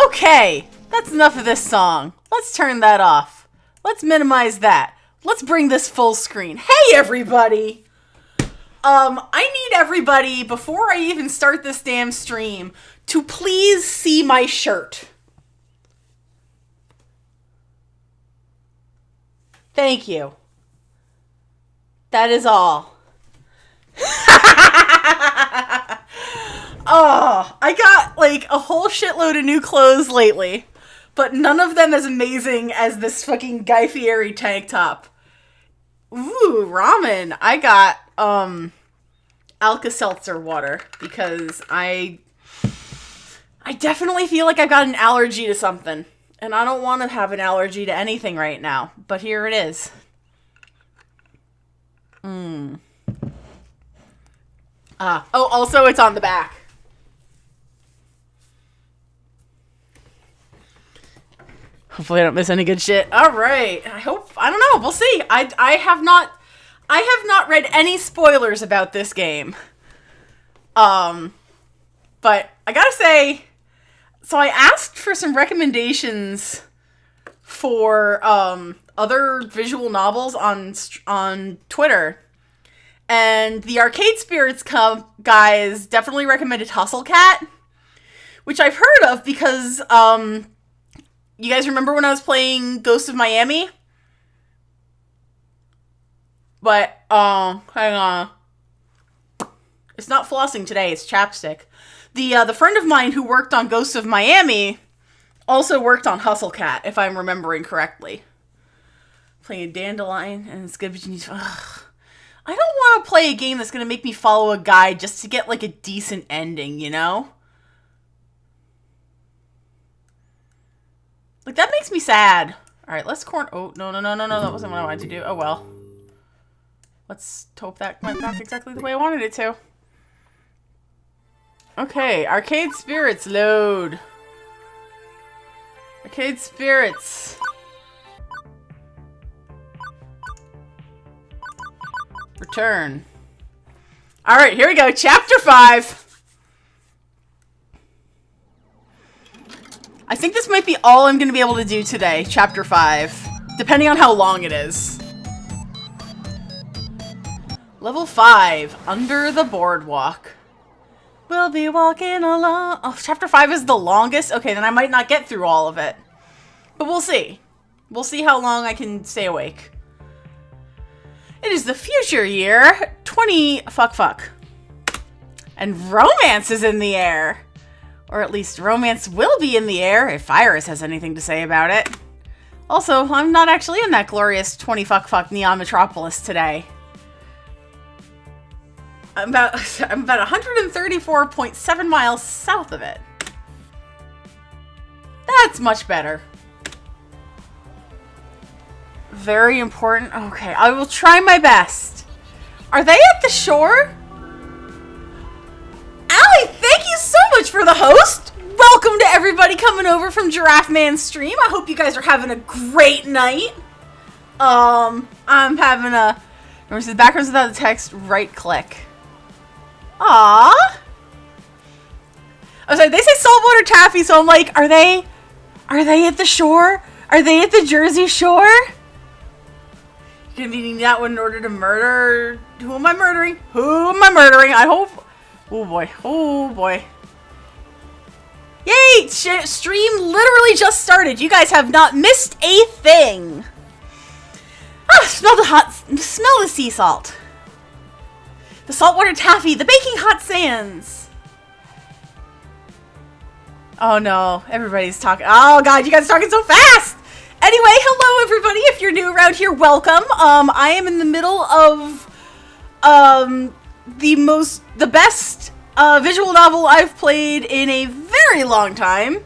Okay, that's enough of this song. Let's turn that off. Let's minimize that. Let's bring this full screen. Hey, everybody! I need everybody, before I even start this damn stream, to please see my shirt. Thank you. That is all. Oh, I got like a whole shitload of new clothes lately, but none of them as amazing as this fucking Guy Fieri tank top. Ooh, ramen. I got Alka-Seltzer water because I definitely feel like I've got an allergy to something, and I don't want to have an allergy to anything right now, but here it is. Oh, also it's on the back. Hopefully I don't miss any good shit. All right. I don't know. We'll see. I have not read any spoilers about this game. But I gotta say, so I asked for some recommendations for other visual novels on Twitter, and the Arcade Spirits guys definitely recommended Hustle Cat, which I've heard of because you guys remember when I was playing Ghost of Miami? But hang on. It's not flossing today, it's chapstick. The friend of mine who worked on Ghost of Miami also worked on Hustle Cat, if I'm remembering correctly. Playing Dandelion and Skibidi. Ugh. I don't want to play a game that's going to make me follow a guide just to get like a decent ending, you know? Like, that makes me sad. Alright, let's oh, no, that wasn't what I wanted to do. Oh well. Let's hope that went back exactly the way I wanted it to. Okay, Arcade Spirits load. Arcade Spirits. Return. Alright, here we go. Chapter 5. I think this might be all I'm going to be able to do today. Chapter 5. Depending on how long it is. Level 5. Under the Boardwalk. We'll be walking along. Oh, Chapter 5 is the longest? Okay, then I might not get through all of it. But we'll see. We'll see how long I can stay awake. It is the future year 20... Fuck. And romance is in the air. Or at least romance will be in the air if Iris has anything to say about it. Also, I'm not actually in that glorious 20 fuck Neon Metropolis today. I'm about 134.7 miles south of it. That's much better. Very important. Okay, I will try my best. Are they at the shore? Allie, thank you so much for the host. Welcome to everybody coming over from Giraffe Man stream. I hope you guys are having a great night. I'm having a... Remember, the backgrounds without the text, right click. Aww. I was like, they say saltwater taffy, so I'm like, are they at the shore? Are they at the Jersey Shore? You're gonna be needing that one in order to murder... Who am I murdering? Who am I murdering? I hope... Oh boy. Oh boy. Yay! Stream literally just started. You guys have not missed a thing. Ah, smell the sea salt. The saltwater taffy, the baking hot sands. Oh no, everybody's talking. Oh god, you guys are talking so fast. Anyway, hello everybody. If you're new around here, welcome. I am in the middle of the best visual novel I've played in a very long time.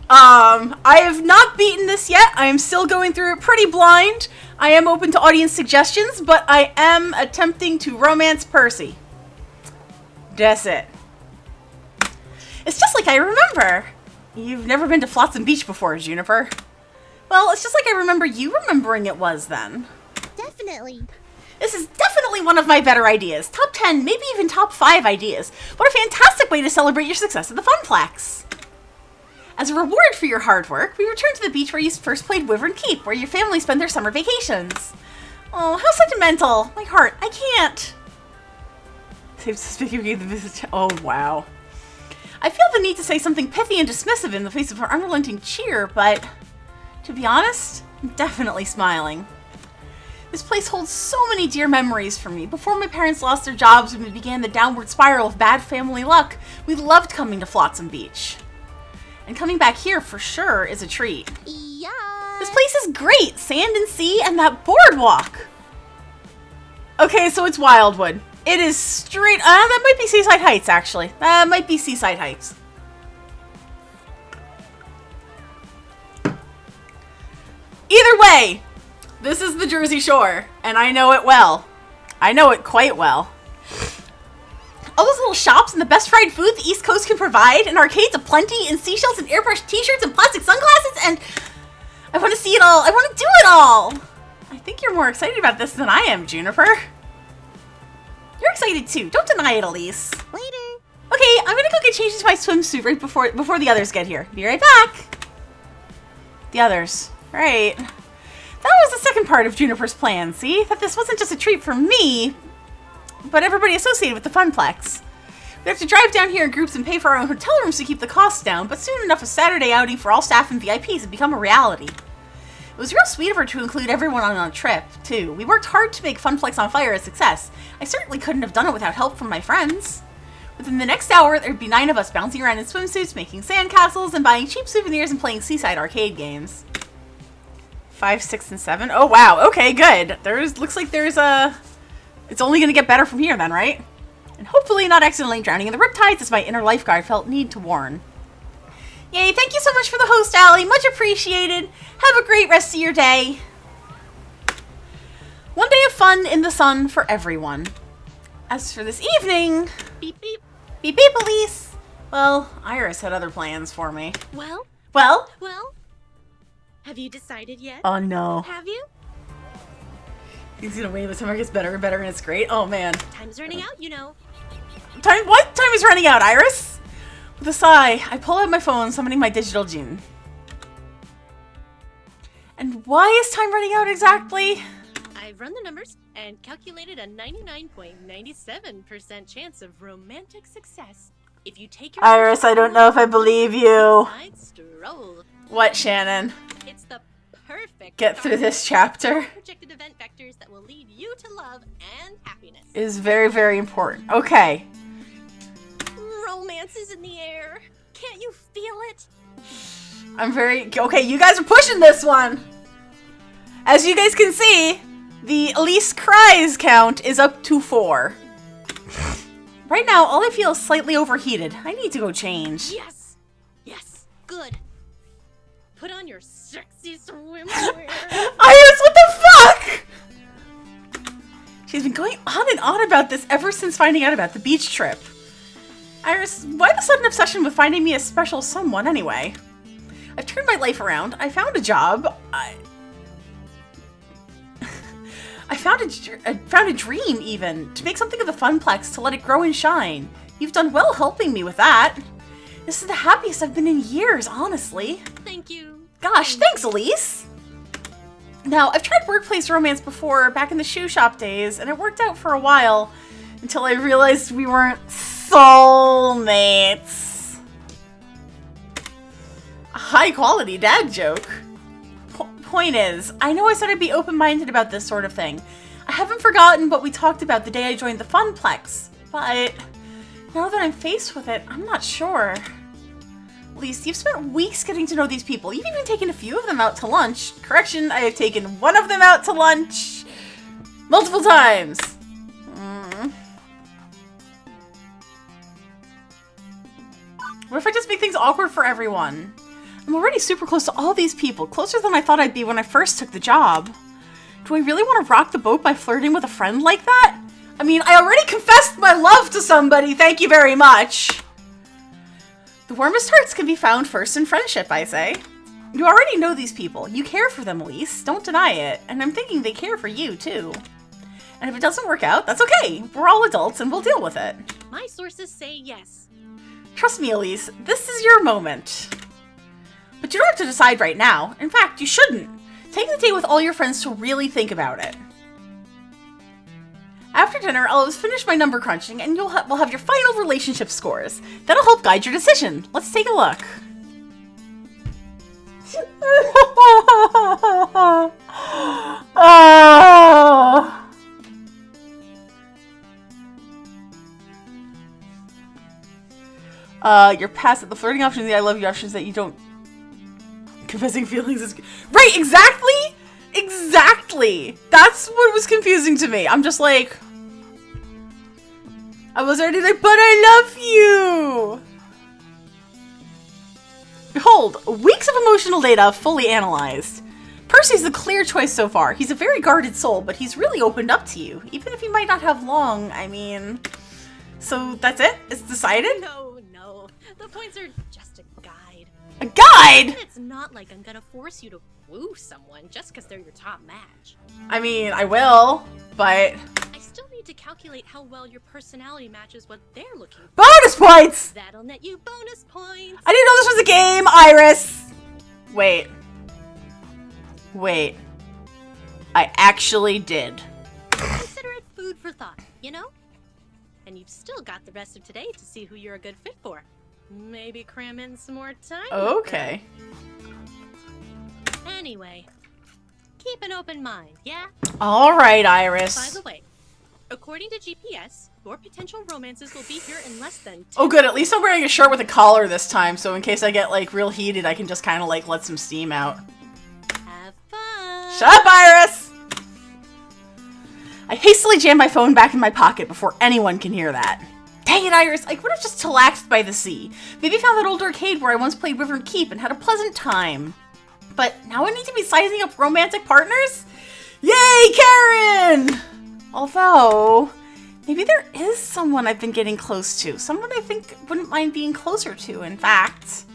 I have not beaten this yet. I am still going through it pretty blind. I am open to audience suggestions, but I am attempting to romance Percy. That's it. It's just like I remember. You've never been to Flotsam Beach before, Juniper. Well, it's just like I remember you remembering it was then. Definitely. This is definitely one of my better ideas. Top 10, maybe even top 5 ideas. What a fantastic way to celebrate your success at the Funplex. As a reward for your hard work, we return to the beach where you first played Wyvern Keep, where your family spend their summer vacations. Oh, how sentimental. My heart, I can't. Oh, wow. I feel the need to say something pithy and dismissive in the face of her unrelenting cheer, but to be honest, I'm definitely smiling. This place holds so many dear memories for me. Before my parents lost their jobs and we began the downward spiral of bad family luck, we loved coming to Flotsam Beach. And coming back here for sure is a treat. Yeah. This place is great! Sand and sea and that boardwalk! Okay, so it's Wildwood. It is straight... that might be Seaside Heights, actually. That might be Seaside Heights. Either way, this is the Jersey Shore, and I know it well. I know it quite well. All those little shops and the best fried food the East Coast can provide, and arcades aplenty, and seashells and airbrushed t-shirts and plastic sunglasses, and I want to see it all. I want to do it all. I think you're more excited about this than I am, Juniper. You're excited too. Don't deny it, Elise. Later. Okay, I'm gonna go get changed into my swimsuit right before the others get here. Be right back. The others. Right. That was the second part of Juniper's plan, see? That this wasn't just a treat for me, but everybody associated with the Funplex. We have to drive down here in groups and pay for our own hotel rooms to keep the costs down, but soon enough a Saturday outing for all staff and VIPs had become a reality. It was real sweet of her to include everyone on a trip, too. We worked hard to make Funplex on Fire a success. I certainly couldn't have done it without help from my friends. Within the next hour, there'd be 9 of us bouncing around in swimsuits, making sandcastles, and buying cheap souvenirs and playing seaside arcade games. 5, 6, and 7. Oh, wow. Okay, good. Looks like there's a... It's only going to get better from here then, right? And hopefully not accidentally drowning in the riptides, as my inner lifeguard felt need to warn. Yay, thank you so much for the host, Allie. Much appreciated. Have a great rest of your day. One day of fun in the sun for everyone. As for this evening... Beep, beep. Beep, beep, Elise. Well, Iris had other plans for me. Well? Well? Have you decided yet? Oh, no. Have you? He's gonna wave as summer gets better and better, and it's great. Oh, man. Time's running out, you know. What? Time is running out, Iris? With a sigh, I pull out my phone, summoning my digital gene. And why is time running out exactly? I've run the numbers and calculated a 99.97% chance of romantic success. If you take your Iris, I don't know if I believe you. Stroll. What, Shannon? It's the perfect Get through this chapter. projected event vectors that will lead you to love and happiness. Is very, very important. Okay. Romance is in the air. Can't you feel it? Okay, you guys are pushing this one. As you guys can see, the Elise Cries count is up to 4. Right now, all I feel is slightly overheated. I need to go change. Yes. Yes. Good. Put on your sexy swimwear. Iris, what the fuck? She's been going on and on about this ever since finding out about the beach trip. Iris, why the sudden obsession with finding me a special someone anyway? I've turned my life around. I found a job. I found a dream, even, to make something of the Funplex, to let it grow and shine. You've done well helping me with that. This is the happiest I've been in years, honestly. Thank you. Gosh, thanks, Elise! Now, I've tried workplace romance before, back in the shoe shop days, and it worked out for a while, until I realized we weren't soulmates. A high-quality dad joke. point is, I know I said I'd be open-minded about this sort of thing. I haven't forgotten what we talked about the day I joined the Funplex, but now that I'm faced with it, I'm not sure. Lise, you've spent weeks getting to know these people. You've even taken a few of them out to lunch. Correction, I have taken one of them out to lunch multiple times. What if I just make things awkward for everyone? I'm already super close to all these people, closer than I thought I'd be when I first took the job. Do I really want to rock the boat by flirting with a friend like that? I mean, I already confessed my love to somebody, thank you very much. The warmest hearts can be found first in friendship, I say. You already know these people. You care for them, Elise. Don't deny it. And I'm thinking they care for you, too. And if it doesn't work out, that's okay. We're all adults and we'll deal with it. My sources say yes. Trust me, Elise. This is your moment. But you don't have to decide right now. In fact, you shouldn't. Take the day with all your friends to really think about it. After dinner, I'll finish my number crunching, and we'll have your final relationship scores. That'll help guide your decision. Let's take a look. You're past it. The flirting option, the I love you options that you don't... Confessing feelings is... Right, exactly! Exactly! That's what was confusing to me. I'm just like... I was already like, but I love you! Behold, weeks of emotional data fully analyzed. Percy's the clear choice so far. He's a very guarded soul, but he's really opened up to you. Even if he might not have long, I mean... So, that's it? It's decided? No, no. The points are just a guide. A guide?! And it's not like I'm gonna force you to woo someone just because they're your top match. I mean, I will, but... I still need to calculate how well your personality matches what they're looking for. Bonus points! That'll net you bonus points. I didn't know this was a game, Iris! Wait. Wait. I actually did. Consider it food for thought, you know? And you've still got the rest of today to see who you're a good fit for. Maybe cram in some more time. Okay. Anyway, keep an open mind, yeah? Alright, Iris. By the way, according to GPS, your potential romances will be here in less than 10 Oh good, at least I'm wearing a shirt with a collar this time, so in case I get, like, real heated, I can just kind of, like, let some steam out. Have fun! Shut up, Iris! I hastily jam my phone back in my pocket before anyone can hear that. Dang it, Iris, I could have just chillaxed by the sea. Maybe found that old arcade where I once played Wyvern Keep and had a pleasant time. But now I need to be sizing up romantic partners? Yay, Karen! Although, maybe there is someone I've been getting close to. Someone I think wouldn't mind being closer to, in fact.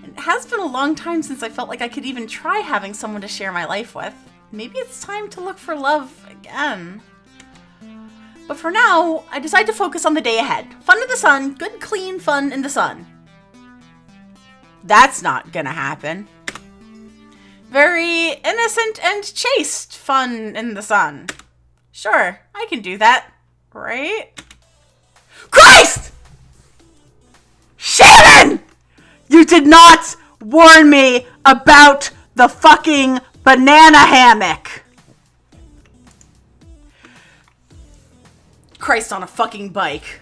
It has been a long time since I felt like I could even try having someone to share my life with. Maybe it's time to look for love again. But for now, I decide to focus on the day ahead. Fun in the sun, good clean fun in the sun. That's not gonna happen. Very innocent and chaste fun in the sun. Sure, I can do that, right? Christ! Shannon! You did not warn me about the fucking banana hammock. Christ on a fucking bike.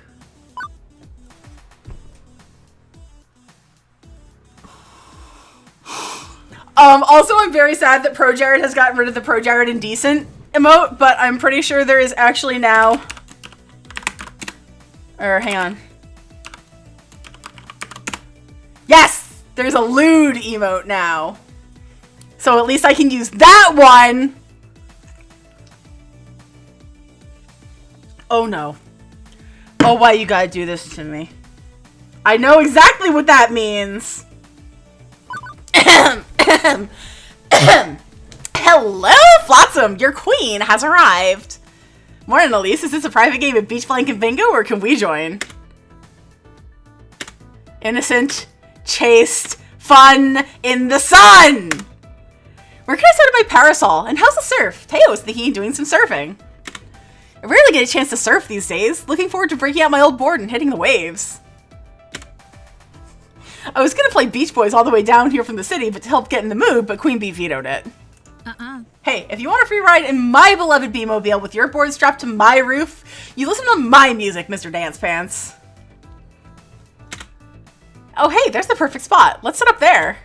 Also, I'm very sad that ProJared has gotten rid of the ProJared Indecent emote, but I'm pretty sure there is actually now... hang on. Yes! There's a lewd emote now. So at least I can use that one! Oh no. Oh, why you gotta do this to me? I know exactly what that means! Hello, Flotsam! Your queen has arrived! Morning, Elise. Is this a private game of Beach Blank and Bingo, or can we join? Innocent, chaste, fun in the sun! Where can I set up my parasol? And how's the surf? Teo is thinking of doing some surfing. I rarely get a chance to surf these days. Looking forward to breaking out my old board and hitting the waves. I was gonna play Beach Boys all the way down here from the city, but to help get in the mood, but Queen Bee vetoed it. Hey, if you want a free ride in my beloved B-Mobile with your board strapped to my roof, you listen to my music, Mr. Dance Pants. Oh, hey, there's the perfect spot. Let's sit up there.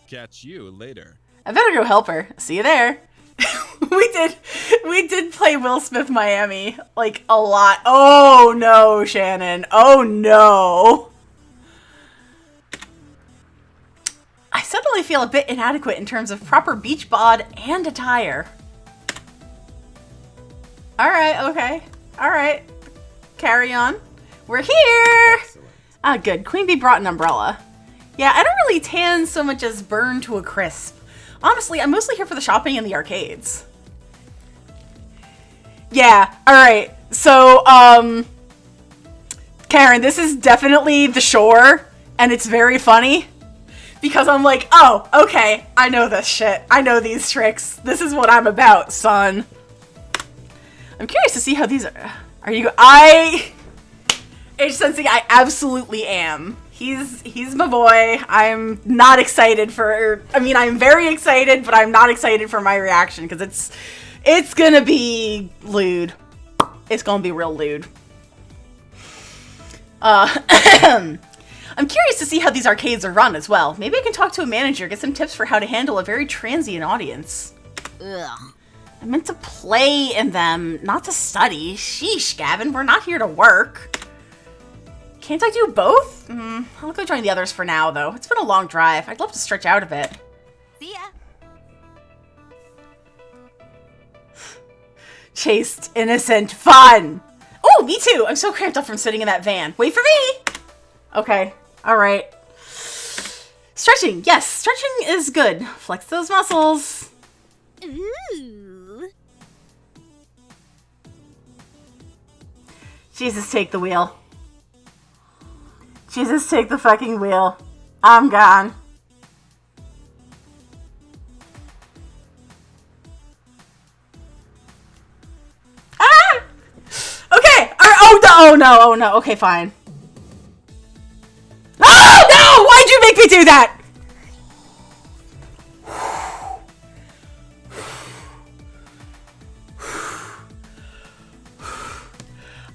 Catch you later. I better go help her. See you there. we did play Will Smith Miami, like, a lot. Oh, no, Shannon. Oh, no. I suddenly feel a bit inadequate in terms of proper beach bod and attire. Alright, okay. Alright. Carry on. We're here! Excellent. Ah, good. Queen Bee brought an umbrella. Yeah, I don't really tan so much as burn to a crisp. Honestly, I'm mostly here for the shopping and the arcades. Yeah, alright. So, Karen, this is definitely the shore, and it's very funny. Because I'm like, oh, okay, I know this shit. I know these tricks. This is what I'm about, son. I'm curious to see how these are you... Age Sensing, I absolutely am. He's my boy. I'm not excited for... I mean, I'm very excited, but I'm not excited for my reaction, because it's gonna be lewd. It's gonna be real lewd. I'm curious to see how these arcades are run as well. Maybe I can talk to a manager, get some tips for how to handle a very transient audience. Ugh. I meant to play in them, not to study. Sheesh, Gavin, we're not here to work. Can't I do both? I'll go join the others for now, though. It's been a long drive. I'd love to stretch out a bit. See ya. Chaste, innocent, fun! Oh, me too! I'm so cramped up from sitting in that van. Wait for me! Okay, alright. Stretching, yes, stretching is good. Flex those muscles. Ooh. Jesus, take the wheel. Jesus, take the fucking wheel. I'm gone. Ah! Okay, oh no, okay, fine. Oh no! Why'd you make me do that?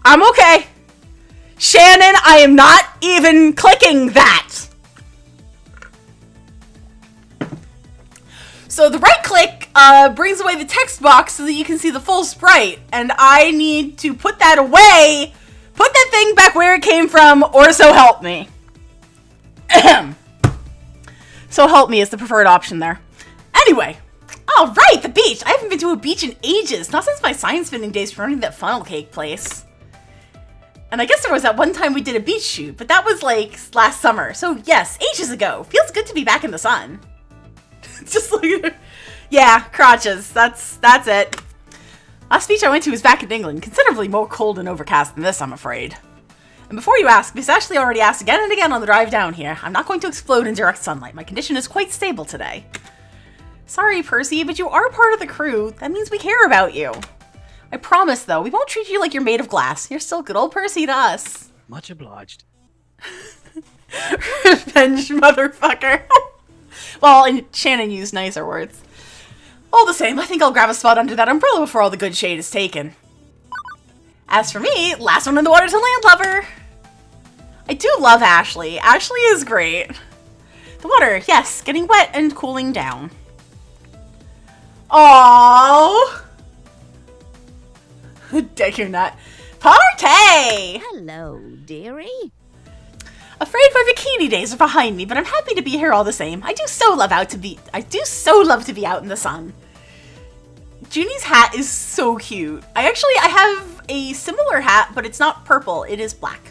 I'm okay. Shannon, I am not even clicking that. So the right click brings away the text box so that you can see the full sprite. And I need to put that away, put that thing back where it came from, or so help me. So help me is the preferred option there. Anyway, all right, the beach. I haven't been to a beach in ages, not since my science spinning days for running that funnel cake place. And I guess there was that one time we did a beach shoot, but that was like last summer. So yes, ages ago. Feels good to be back in the sun. Just like, yeah, crotches. That's it. Last beach I went to was back in England, considerably more cold and overcast than this, I'm afraid. And before you ask, Miss Ashley already asked again and again on the drive down here. I'm not going to explode in direct sunlight. My condition is quite stable today. Sorry, Percy, but you are part of the crew. That means we care about you. I promise, though, we won't treat you like you're made of glass. You're still good old Percy to us. Much obliged. Revenge, motherfucker. Well, and Shannon used nicer words. All the same, I think I'll grab a spot under that umbrella before all the good shade is taken. As for me, last one in the water to landlubber. I do love Ashley. Ashley is great. The water, yes, getting wet and cooling down. Aww. Deku Nut. Party! Hello, dearie. Afraid my bikini days are behind me, but I'm happy to be here all the same. I do so love to be out in the sun. Junie's hat is so cute. I have a similar hat, but it's not purple, it is black.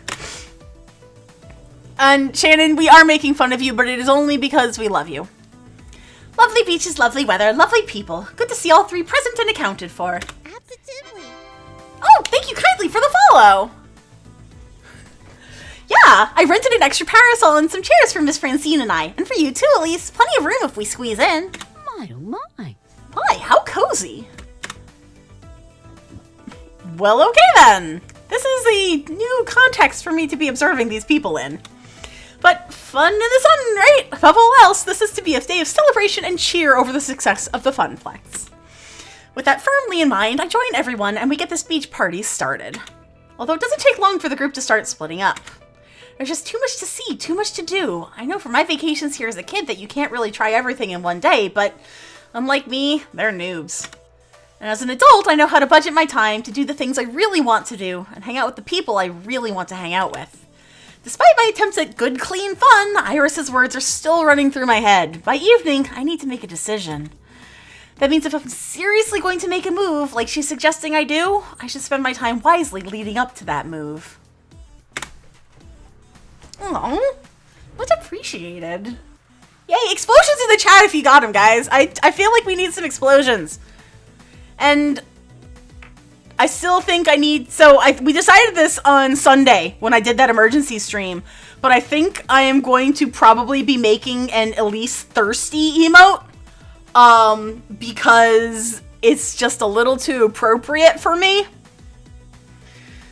And Shannon, we are making fun of you, but it is only because we love you. Lovely beaches, lovely weather, lovely people. Good to see all three present and accounted for. Absolutely. Oh, thank you kindly for the follow. Yeah, I rented an extra parasol and some chairs for Miss Francine and I. And for you too, Elise. Plenty of room if we squeeze in. My, oh my. My, how cozy. Well, okay then. This is a new context for me to be observing these people in. But Fun in the sun, right? Above all else, this is to be a day of celebration and cheer over the success of the Funplex. With that firmly in mind, I join everyone and we get this beach party started. Although it doesn't take long for the group to start splitting up. There's just too much to see, too much to do. I know from my vacations here as a kid that you can't really try everything in one day, but unlike me, they're noobs. And as an adult, I know how to budget my time to do the things I really want to do and hang out with the people I really want to hang out with. Despite my attempts at good, clean fun, Iris's words are still running through my head. By evening, I need to make a decision. That means if I'm seriously going to make a move, like she's suggesting I do, I should spend my time wisely leading up to that move. Oh, much appreciated. Yay, explosions in the chat if you got them, guys. I feel like we need some explosions. And I still think I need... we decided this on Sunday when I did that emergency stream. But I think I am going to probably be making an Elise thirsty emote. Because it's just a little too appropriate for me.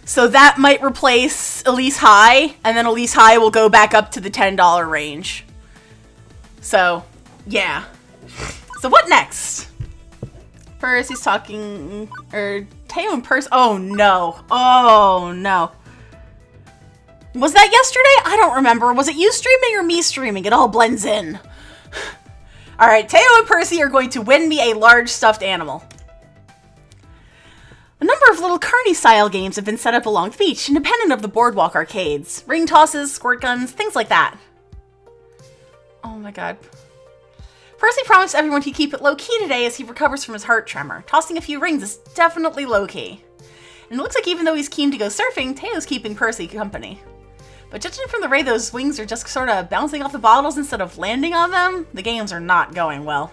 So that might replace Elise High. And then Elise High will go back up to the $10 range. So, yeah. So what next? First, he's talking, Teo and Percy. Oh no. Oh no. Was that yesterday? I don't remember. Was it you streaming or me streaming? It all blends in. Alright, Teo and Percy are going to win me a large stuffed animal. A number of little carny-style games have been set up along the beach, independent of the boardwalk arcades. Ring tosses, squirt guns, things like that. Oh my god. Percy promised everyone he'd keep it low-key today as he recovers from his heart tremor. Tossing a few rings is definitely low-key. And it looks like even though he's keen to go surfing, Teo's keeping Percy company. But judging from the way those wings are just sort of bouncing off the bottles instead of landing on them, the games are not going well.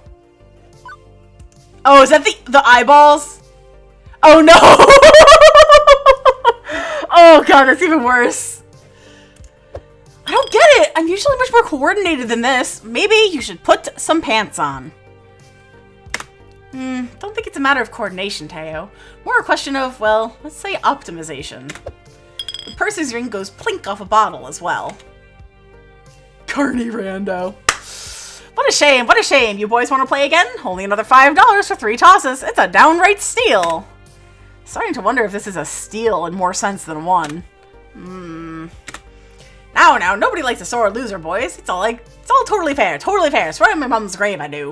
Oh, is that the eyeballs? Oh no! Oh god, that's even worse. I don't get it! I'm usually much more coordinated than this. Maybe you should put some pants on. Don't think it's a matter of coordination, Teo. More a question of, well, let's say optimization. The Percy's ring goes plink off a bottle as well. Carney rando. What a shame, what a shame. You boys want to play again? Only another $5 for 3 tosses. It's a downright steal. Starting to wonder if this is a steal in more sense than one. Now, nobody likes a sore loser, boys. It's all totally fair, totally fair. Swear on my mom's grave, I do.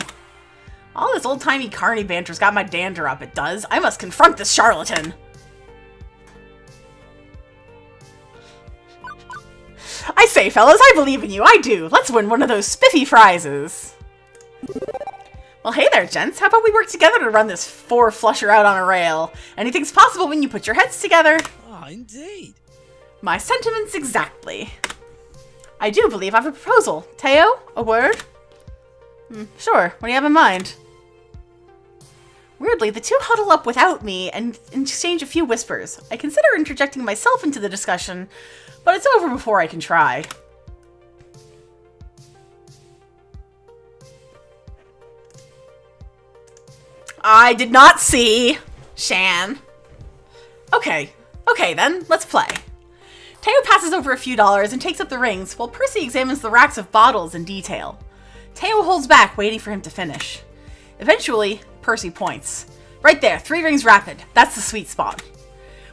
All this old-timey carny banter's got my dander up, it does. I must confront this charlatan. I say, fellas, I believe in you, I do. Let's win one of those spiffy prizes. Well, hey there, gents. How about we work together to run this 4-flusher out on a rail? Anything's possible when you put your heads together. Ah, indeed. My sentiments exactly. I do believe I have a proposal. Teo, a word? Sure. What do you have in mind? Weirdly, the two huddle up without me and exchange a few whispers. I consider interjecting myself into the discussion, but it's over before I can try. I did not see Shan. Okay then, let's play. Teo passes over a few dollars and takes up the rings, while Percy examines the racks of bottles in detail. Teo holds back, waiting for him to finish. Eventually, Percy points. Right there, 3 rings rapid. That's the sweet spot.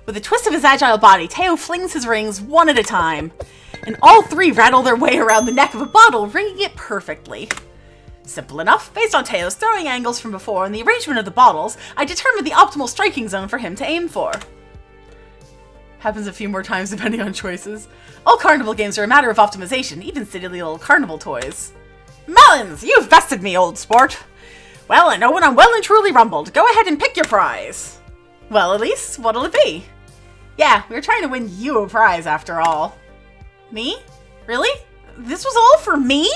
With a twist of his agile body, Teo flings his rings one at a time, and all 3 rattle their way around the neck of a bottle, ringing it perfectly. Simple enough. Based on Teo's throwing angles from before and the arrangement of the bottles, I determined the optimal striking zone for him to aim for. Happens a few more times depending on choices. All carnival games are a matter of optimization, even silly little carnival toys. Melons, you've bested me, old sport. Well, I know when I'm well and truly rumbled. Go ahead and pick your prize. Well, Elise, what'll it be? Yeah, we were trying to win you a prize after all. Me? Really? This was all for me?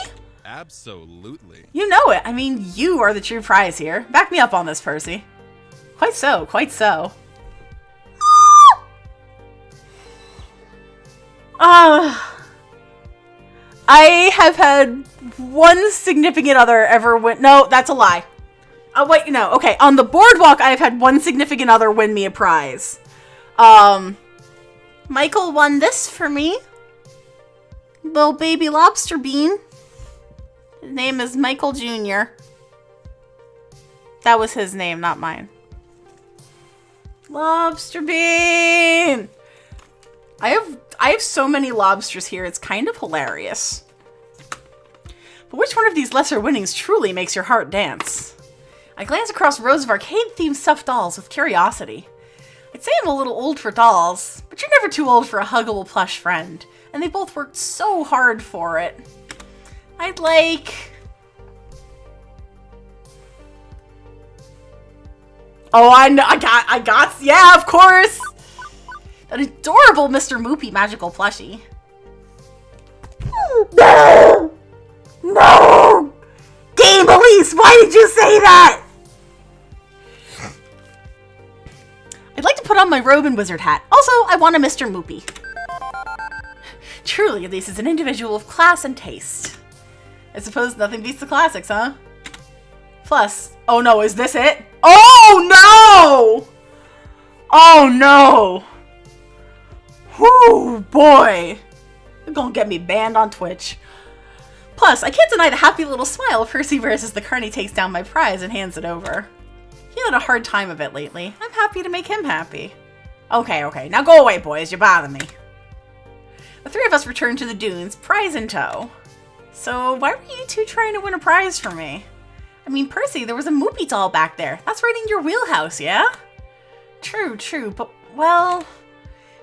Absolutely. You know it. I mean, you are the true prize here. Back me up on this, Percy. Quite so, quite so. I have had one significant other ever win. No, that's a lie. Wait, no. Okay, on the boardwalk, I have had one significant other win me a prize. Michael won this for me. Little baby lobster bean. His name is Michael Jr. That was his name, not mine. Lobster bean! I have so many lobsters here, it's kind of hilarious. But which one of these lesser winnings truly makes your heart dance? I glance across rows of arcade-themed stuffed dolls with curiosity. I'd say I'm a little old for dolls, but you're never too old for a huggable plush friend, and they both worked so hard for it. I'd like... Oh, I got, yeah, of course! That adorable Mr. Moopy magical plushie. No! No! Game Elise, why did you say that? I'd like to put on my robe and wizard hat. Also, I want a Mr. Moopy. Truly, Elise is an individual of class and taste. I suppose nothing beats the classics, huh? Plus, oh no, is this it? Oh no! Oh no! Whoo, boy! You're gonna get me banned on Twitch. Plus, I can't deny the happy little smile Percy wears as the carny takes down my prize and hands it over. He had a hard time of it lately. I'm happy to make him happy. Okay, now go away, boys. You bother me. The three of us return to the dunes, prize in tow. So, why were you two trying to win a prize for me? I mean, Percy, there was a Moopy doll back there. That's right in your wheelhouse, yeah? True, but, well...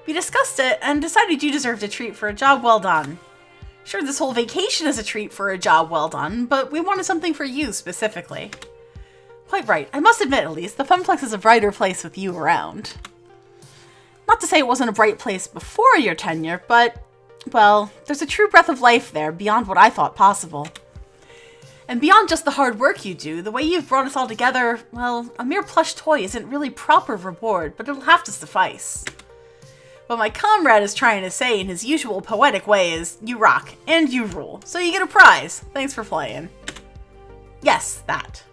We discussed it and decided you deserved a treat for a job well done. Sure, this whole vacation is a treat for a job well done, but we wanted something for you specifically. Quite right. I must admit, at least, the Funplex is a brighter place with you around. Not to say it wasn't a bright place before your tenure, but, well, there's a true breath of life there beyond what I thought possible. And beyond just the hard work you do, the way you've brought us all together, well, a mere plush toy isn't really proper reward, but it'll have to suffice. What my comrade is trying to say in his usual poetic way is, you rock, and you rule, so you get a prize. Thanks for playing. Yes, that.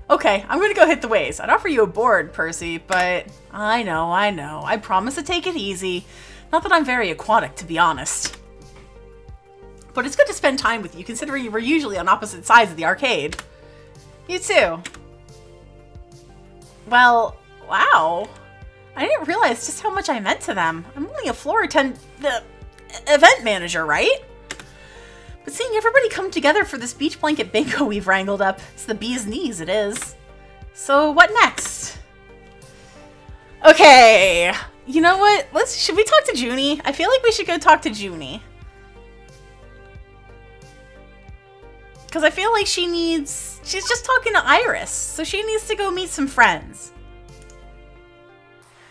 Okay, I'm gonna go hit the waves. I'd offer you a board, Percy, but I know. I promise to take it easy. Not that I'm very aquatic, to be honest. But it's good to spend time with you, considering we're usually on opposite sides of the arcade. You too. Well, wow. I didn't realize just how much I meant to them. I'm only a event manager, right? But seeing everybody come together for this beach blanket bingo we've wrangled up, it's the bee's knees, it is. So what next? Okay, you know what? Should we talk to Junie? I feel like we should go talk to Junie. Because I feel like she's just talking to Iris, so she needs to go meet some friends.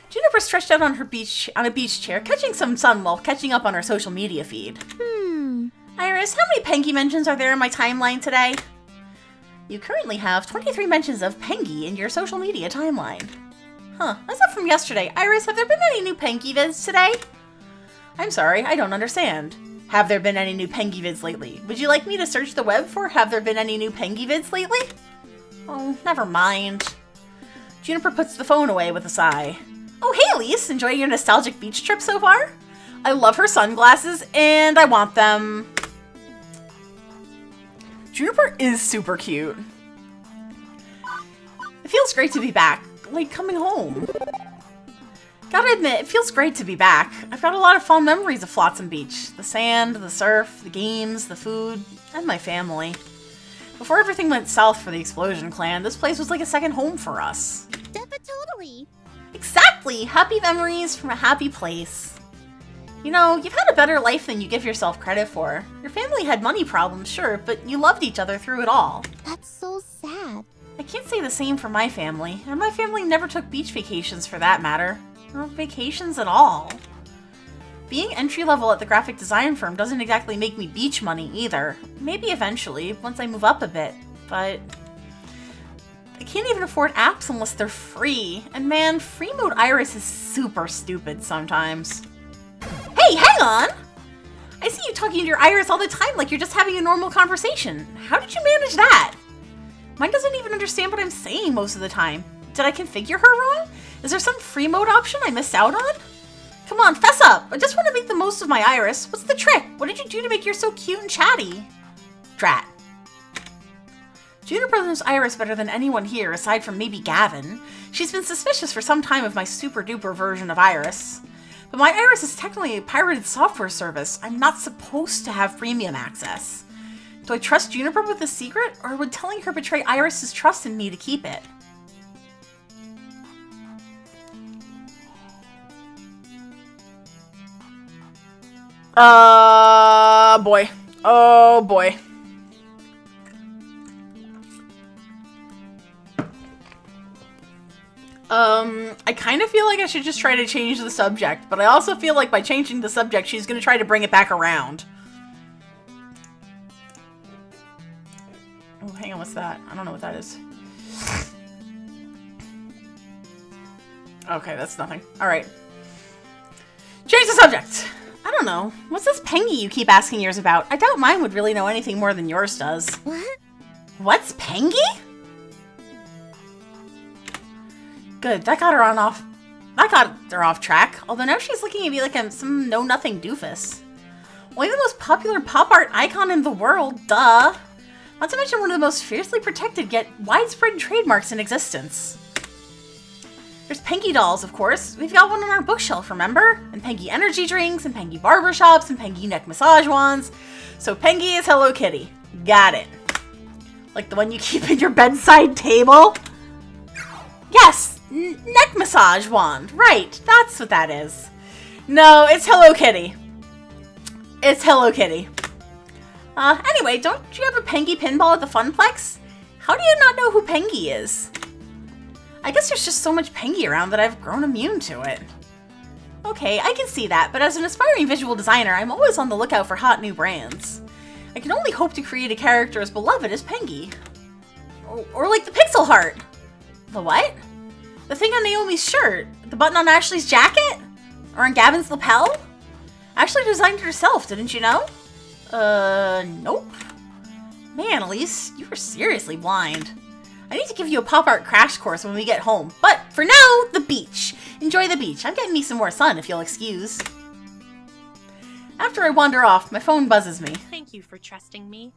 Juniper stretched out on a beach chair, catching some sun while catching up on her social media feed. Iris, how many Pengy mentions are there in my timeline today? You currently have 23 mentions of Pengy in your social media timeline. Huh, that's up from yesterday. Iris, have there been any new Pengy vids today? I'm sorry, I don't understand. Have there been any new Pengy vids lately? Would you like me to search the web for have there been any new Pengy vids lately? Oh, never mind. Juniper puts the phone away with a sigh. Oh, hey, Elise! Enjoying your nostalgic beach trip so far? I love her sunglasses, and I want them. Juniper is super cute. It feels great to be back, like coming home. Gotta admit, it feels great to be back. I've got a lot of fond memories of Flotsam Beach. The sand, the surf, the games, the food, and my family. Before everything went south for the Explosion Clan, this place was like a second home for us. Totally. Exactly! Happy memories from a happy place. You know, you've had a better life than you give yourself credit for. Your family had money problems, sure, but you loved each other through it all. That's so sad. I can't say the same for my family, and my family never took beach vacations for that matter. Or vacations at all. Being entry-level at the graphic design firm doesn't exactly make me beach money either. Maybe eventually, once I move up a bit, but... I can't even afford apps unless they're free. And man, free mode Iris is super stupid sometimes. Hey, hang on! I see you talking to your Iris all the time like you're just having a normal conversation. How did you manage that? Mine doesn't even understand what I'm saying most of the time. Did I configure her wrong? Is there some free mode option I missed out on? Come on, fess up! I just want to make the most of my Iris. What's the trick? What did you do to make you so cute and chatty? Drat. Juniper knows Iris better than anyone here, aside from maybe Gavin. She's been suspicious for some time of my super-duper version of Iris. But my Iris is technically a pirated software service. I'm not supposed to have premium access. Do I trust Juniper with the secret, or would telling her betray Iris's trust in me to keep it? Boy. Oh, boy. I kind of feel like I should just try to change the subject, but I also feel like by changing the subject, she's going to try to bring it back around. Oh, hang on, what's that? I don't know what that is. Okay, that's nothing. Alright. Change the subject! I don't know. What's this Pengy you keep asking yours about? I doubt mine would really know anything more than yours does. What? What's Pengy? Good, that got her off track. Although now she's looking at me like I'm some know-nothing doofus. Only the most popular pop art icon in the world, duh. Not to mention one of the most fiercely protected yet widespread trademarks in existence. There's Pengy dolls, of course. We've got one on our bookshelf, remember? And Pengy energy drinks, and Pengy barbershops, and Pengy neck massage wands. So Pengy is Hello Kitty. Got it. Like the one you keep in your bedside table? Yes! Neck massage wand. Right, that's what that is. No, it's Hello Kitty. It's Hello Kitty. Anyway, don't you have a Pengy pinball at the Funplex? How do you not know who Pengy is? I guess there's just so much Pengy around that I've grown immune to it. Okay, I can see that, but as an aspiring visual designer, I'm always on the lookout for hot new brands. I can only hope to create a character as beloved as Pengy. Or like the Pixel Heart. The what? The thing on Naomi's shirt? The button on Ashley's jacket? Or on Gavin's lapel? Ashley designed it herself, didn't you know? Nope. Man, Elise, you were seriously blind. I need to give you a pop art crash course when we get home. But for now, the beach. Enjoy the beach. I'm getting me some more sun, if you'll excuse. After I wander off, my phone buzzes me. Thank you for trusting me.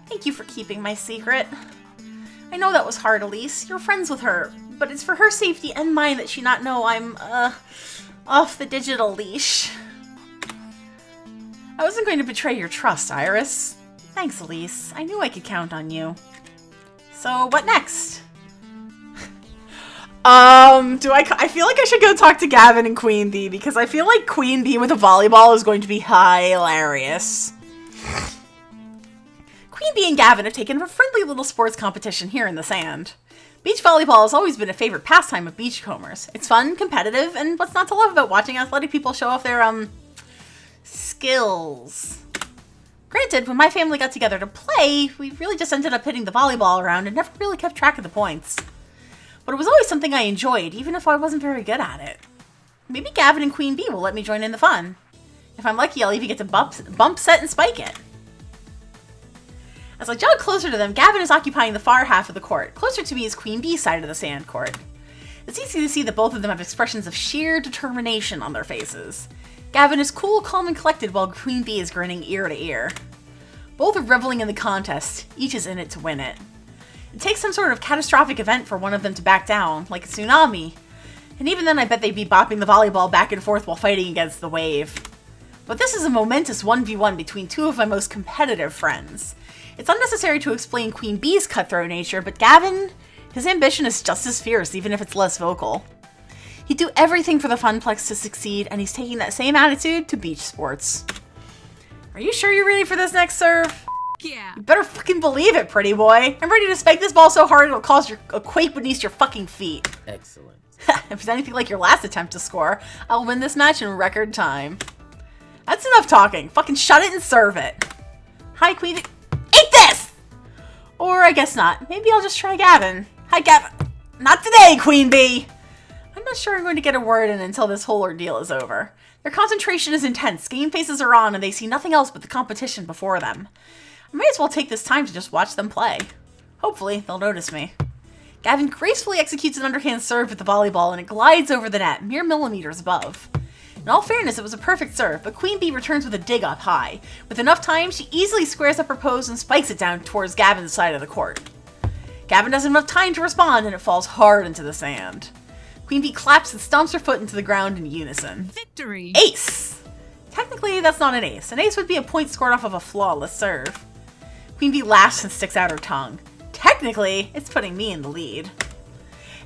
Thank you for keeping my secret. I know that was hard, Elise. You're friends with her. But it's for her safety and mine that she not know I'm, off the digital leash. I wasn't going to betray your trust, Iris. Thanks, Elise. I knew I could count on you. So, what next? I feel like I should go talk to Gavin and Queen Bee, because I feel like Queen Bee with a volleyball is going to be hilarious. Queen Bee and Gavin have taken a friendly little sports competition here in the sand. Beach volleyball has always been a favorite pastime of beachcombers. It's fun, competitive, and what's not to love about watching athletic people show off their, skills. Granted, when my family got together to play, we really just ended up hitting the volleyball around and never really kept track of the points. But it was always something I enjoyed, even if I wasn't very good at it. Maybe Gavin and Queen Bee will let me join in the fun. If I'm lucky, I'll even get to bump, set, and spike it. As I jog closer to them, Gavin is occupying the far half of the court. Closer to me is Queen Bee's side of the sand court. It's easy to see that both of them have expressions of sheer determination on their faces. Gavin is cool, calm, and collected while Queen Bee is grinning ear to ear. Both are reveling in the contest. Each is in it to win it. It takes some sort of catastrophic event for one of them to back down, like a tsunami. And even then I bet they'd be bopping the volleyball back and forth while fighting against the wave. But this is a momentous 1v1 between two of my most competitive friends. It's unnecessary to explain Queen Bee's cutthroat nature, but Gavin, his ambition is just as fierce, even if it's less vocal. He'd do everything for the Funplex to succeed, and he's taking that same attitude to beach sports. Are you sure you're ready for this next serve? Yeah. You better fucking believe it, pretty boy. I'm ready to spike this ball so hard it'll cause a quake beneath your fucking feet. Excellent. If it's anything like your last attempt to score, I'll win this match in record time. That's enough talking. Fucking shut it and serve it. Hi, Queen. Eat this! Or I guess not. Maybe I'll just try Gavin. Hi, Gavin. Not today, Queen Bee. I'm not sure I'm going to get a word in until this whole ordeal is over. Their concentration is intense, game faces are on, and they see nothing else but the competition before them. I may as well take this time to just watch them play. Hopefully, they'll notice me. Gavin gracefully executes an underhand serve with the volleyball, and it glides over the net, mere millimeters above. In all fairness, it was a perfect serve, but Queen Bee returns with a dig up high. With enough time, she easily squares up her pose and spikes it down towards Gavin's side of the court. Gavin doesn't have enough time to respond, and it falls hard into the sand. Queen Bee claps and stomps her foot into the ground in unison. Victory! Ace! Technically, that's not an ace. An ace would be a point scored off of a flawless serve. Queen Bee laughs and sticks out her tongue. Technically, it's putting me in the lead.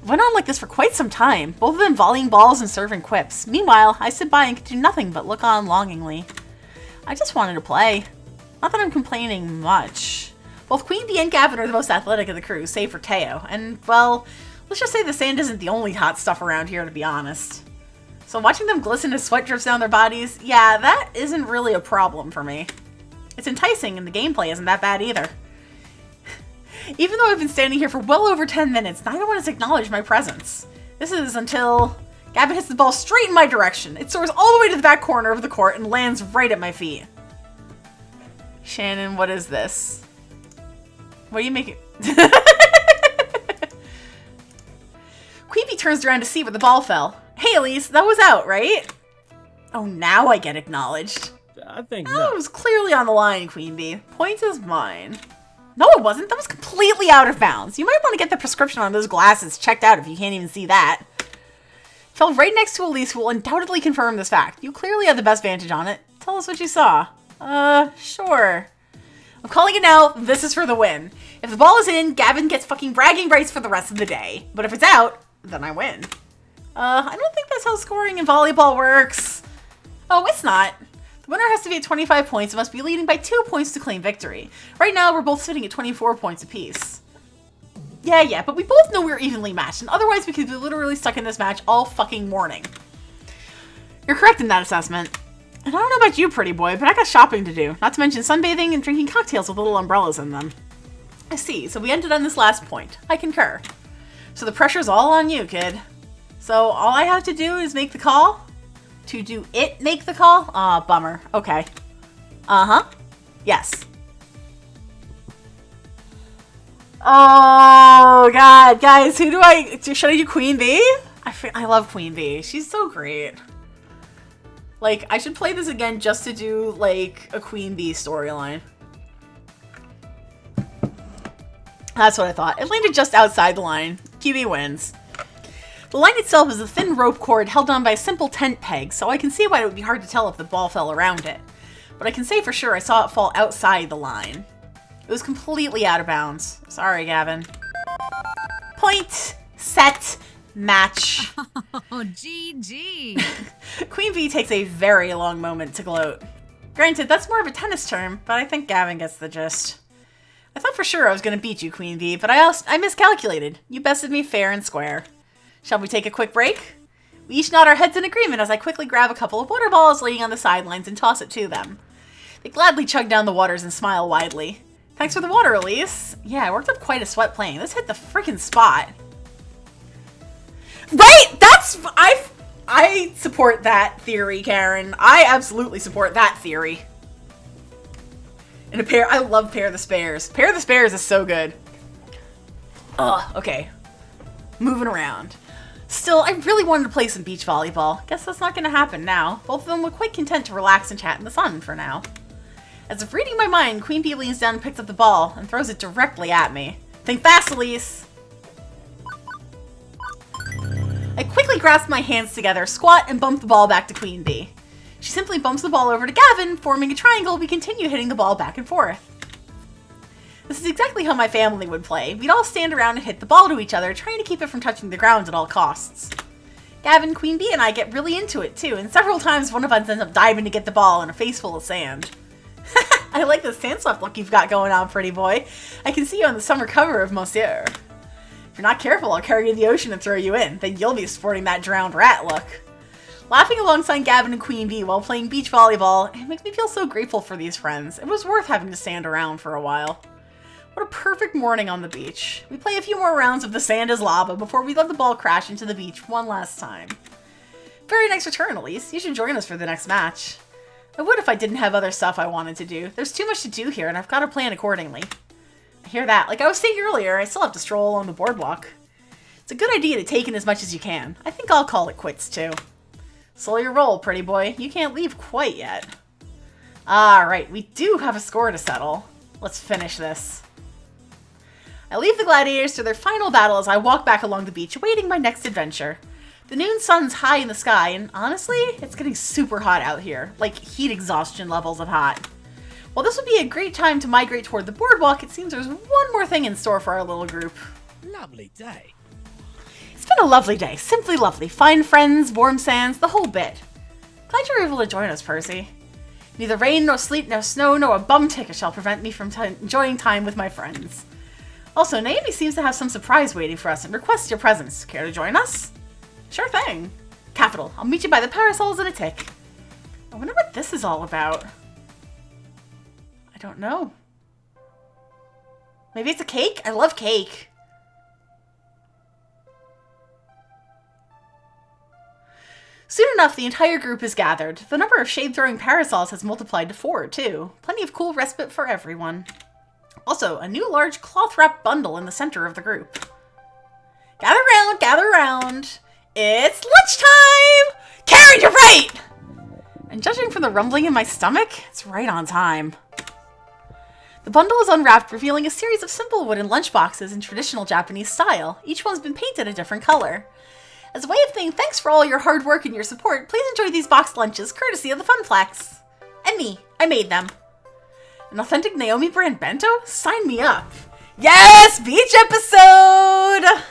It went on like this for quite some time, both of them volleying balls and serving quips. Meanwhile, I sit by and could do nothing but look on longingly. I just wanted to play. Not that I'm complaining much. Both Queen Bee and Gavin are the most athletic of the crew, save for Teo, and, well, let's just say the sand isn't the only hot stuff around here, to be honest. So watching them glisten as sweat drips down their bodies, yeah, that isn't really a problem for me. It's enticing, and the gameplay isn't that bad either. Even though I've been standing here for well over 10 minutes, neither one has acknowledged my presence. This is until Gavin hits the ball straight in my direction. It soars all the way to the back corner of the court and lands right at my feet. Shannon, what is this? What are you making? Queen Bee turns around to see where the ball fell. Hey, Elise, that was out, right? Oh, now I get acknowledged. I think Oh, not. it was clearly on the line, Queen Bee. Point is mine. No, it wasn't. That was completely out of bounds. You might want to get the prescription on those glasses checked out if you can't even see that. Fell right next to Elise, who will undoubtedly confirm this fact. You clearly had the best vantage on it. Tell us what you saw. Sure. I'm calling it now. This is for the win. If the ball is in, Gavin gets fucking bragging rights for the rest of the day. But if it's out, then I win. I don't think that's how scoring in volleyball works. Oh, it's not. The winner has to be at 25 points and must be leading by 2 points to claim victory. Right now, we're both sitting at 24 points apiece. Yeah, but we both know we're evenly matched, and otherwise we could be literally stuck in this match all fucking morning. You're correct in that assessment. And I don't know about you, pretty boy, but I got shopping to do. Not to mention sunbathing and drinking cocktails with little umbrellas in them. I see, so we ended on this last point. I concur. So the pressure's all on you, kid. So all I have to do is make the call? To do it make the call? Aw, bummer. Okay. Uh-huh. Yes. Oh, God. Guys, who do I... Should I do Queen Bee? I love Queen Bee. She's so great. Like, I should play this again just to do, like, a Queen Bee storyline. That's what I thought. It landed just outside the line. QB wins. The line itself is a thin rope cord held on by a simple tent peg, so I can see why it would be hard to tell if the ball fell around it. But I can say for sure I saw it fall outside the line. It was completely out of bounds. Sorry, Gavin. Point, set, match. Oh, GG. Queen Bee takes a very long moment to gloat. Granted, that's more of a tennis term, but I think Gavin gets the gist. I thought for sure I was going to beat you, Queen Bee, but I miscalculated. You bested me fair and square. Shall we take a quick break? We each nod our heads in agreement as I quickly grab a couple of water balls laying on the sidelines and toss it to them. They gladly chug down the waters and smile widely. Thanks for the water, Elise. Yeah, I worked up quite a sweat playing. This hit the freaking spot. Right! I support that theory, Karen. I absolutely support that theory. And I love Pair the Spares. Pair the Spares is so good. Ugh, okay. Moving around. Still, I really wanted to play some beach volleyball. Guess that's not gonna happen now. Both of them were quite content to relax and chat in the sun for now. As if reading my mind, Queen Bee leans down and picks up the ball and throws it directly at me. Think fast, Elise! I quickly grasp my hands together, squat, and bump the ball back to Queen Bee. She simply bumps the ball over to Gavin, forming a triangle. We continue hitting the ball back and forth. This is exactly how my family would play. We'd all stand around and hit the ball to each other, trying to keep it from touching the ground at all costs. Gavin, Queen Bee, and I get really into it too, and several times one of us ends up diving to get the ball in a face full of sand. I like the sand slap look you've got going on, pretty boy. I can see you on the summer cover of Monsieur. If you're not careful, I'll carry you to the ocean and throw you in. Then you'll be sporting that drowned rat look. Laughing alongside Gavin and Queen Bee while playing beach volleyball, it makes me feel so grateful for these friends. It was worth having to stand around for a while. What a perfect morning on the beach. We play a few more rounds of the sand is lava before we let the ball crash into the beach one last time. Very nice return, Elise. You should join us for the next match. I would if I didn't have other stuff I wanted to do. There's too much to do here, and I've got to plan accordingly. I hear that. Like I was saying earlier, I still have to stroll along the boardwalk. It's a good idea to take in as much as you can. I think I'll call it quits, too. Slow your roll, pretty boy. You can't leave quite yet. Alright, we do have a score to settle. Let's finish this. I leave the gladiators to their final battle as I walk back along the beach, awaiting my next adventure. The noon sun's high in the sky, and honestly, it's getting super hot out here. Like, heat exhaustion levels of hot. While this would be a great time to migrate toward the boardwalk, it seems there's one more thing in store for our little group. Lovely day. It's been a lovely day. Simply lovely. Fine friends, warm sands, the whole bit. Glad you were able to join us, Percy. Neither rain, nor sleet, nor snow, nor a bum ticket shall prevent me from enjoying time with my friends. Also, Naomi seems to have some surprise waiting for us and requests your presence. Care to join us? Sure thing. Capital. I'll meet you by the parasols in a tick. I wonder what this is all about. I don't know. Maybe it's a cake? I love cake. Soon enough, the entire group is gathered. The number of shade-throwing parasols has multiplied to 4, too. Plenty of cool respite for everyone. Also, a new large cloth-wrapped bundle in the center of the group. Gather round, gather round. It's lunchtime! Karen, you're right! And judging from the rumbling in my stomach, it's right on time. The bundle is unwrapped, revealing a series of simple wooden lunchboxes in traditional Japanese style. Each one's been painted a different color. As a way of saying thanks for all your hard work and your support, please enjoy these boxed lunches, courtesy of the Funflex. And me. I made them. An authentic Naomi brand bento? Sign me up. Yes! Beach episode!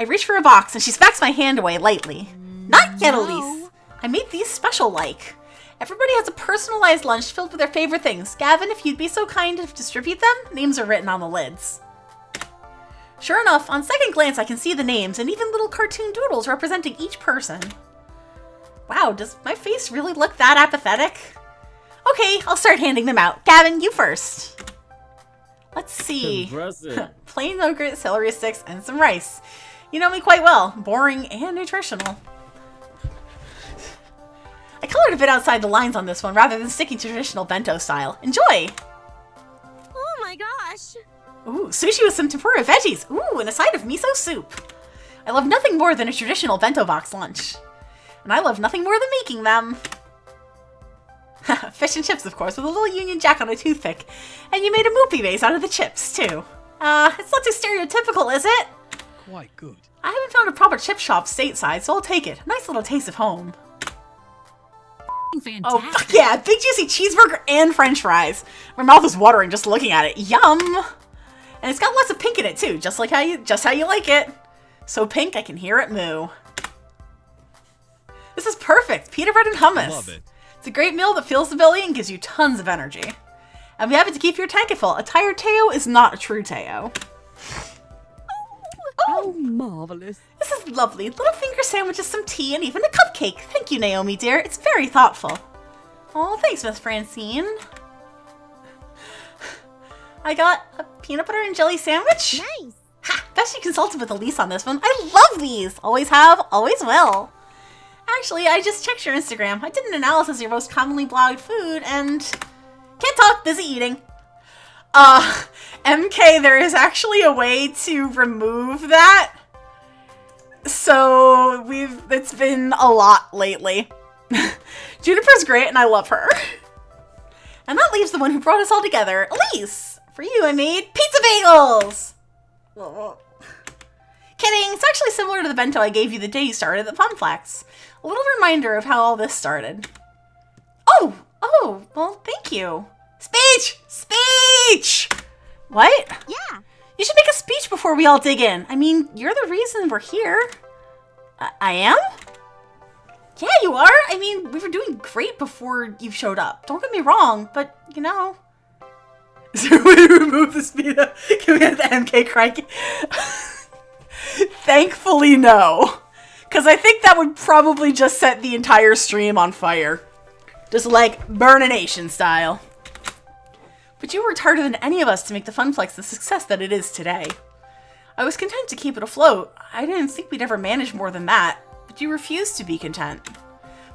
I reach for a box and she smacks my hand away lightly. Not yet, Elise. I made these special-like. Everybody has a personalized lunch filled with their favorite things. Gavin, if you'd be so kind to distribute them, names are written on the lids. Sure enough, on second glance I can see the names and even little cartoon doodles representing each person. Wow, does my face really look that apathetic? Okay, I'll start handing them out. Gavin, you first. Let's see. Impressive. Plain yogurt, celery sticks, and some rice. You know me quite well. Boring and nutritional. I colored a bit outside the lines on this one rather than sticking to traditional bento style. Enjoy! Oh my gosh! Ooh, sushi with some tempura veggies. Ooh, and a side of miso soup. I love nothing more than a traditional bento box lunch. And I love nothing more than making them. Fish and chips, of course, with a little Union Jack on a toothpick. And you made a moopy vase out of the chips, too. It's not too stereotypical, is it? Quite good. I haven't found a proper chip shop stateside, so I'll take it. Nice little taste of home. Fantastic. Oh, fuck yeah! Big juicy cheeseburger and french fries. My mouth is watering just looking at it. Yum! And it's got lots of pink in it, too, just how you like it. So pink, I can hear it moo. This is perfect. Pita bread and hummus. Love it. It's a great meal that fills the belly and gives you tons of energy. And we have it to keep your tank full. A tired Teo is not a true Teo. How marvelous. This is lovely. Little finger sandwiches, some tea, and even a cupcake. Thank you, Naomi, dear. It's very thoughtful. Oh, thanks, Miss Francine. I got a peanut butter and jelly sandwich. Nice. Ha! Bet she consulted with Elise on this one. I love these. Always have, always will. Actually, I just checked your Instagram. I did an analysis of your most commonly blogged food, and can't talk, busy eating. MK, there is actually a way to remove that. So it's been a lot lately. Juniper's great and I love her. And that leaves the one who brought us all together, Elise. For you, I made pizza bagels. Kidding, it's actually similar to the bento I gave you the day you started at Funflex. A little reminder of how all this started. Oh, well, thank you. Speech! What? Yeah. You should make a speech before we all dig in. I mean, you're the reason we're here. I am? Yeah, you are. I mean, we were doing great before you showed up. Don't get me wrong, but, you know. Is there a way to remove the speed up? Can we have the MK crank? Thankfully, no. Because I think that would probably just set the entire stream on fire. Just like Burnination style. But you worked harder than any of us to make the Funflex the success that it is today. I was content to keep it afloat. I didn't think we'd ever manage more than that, but you refused to be content.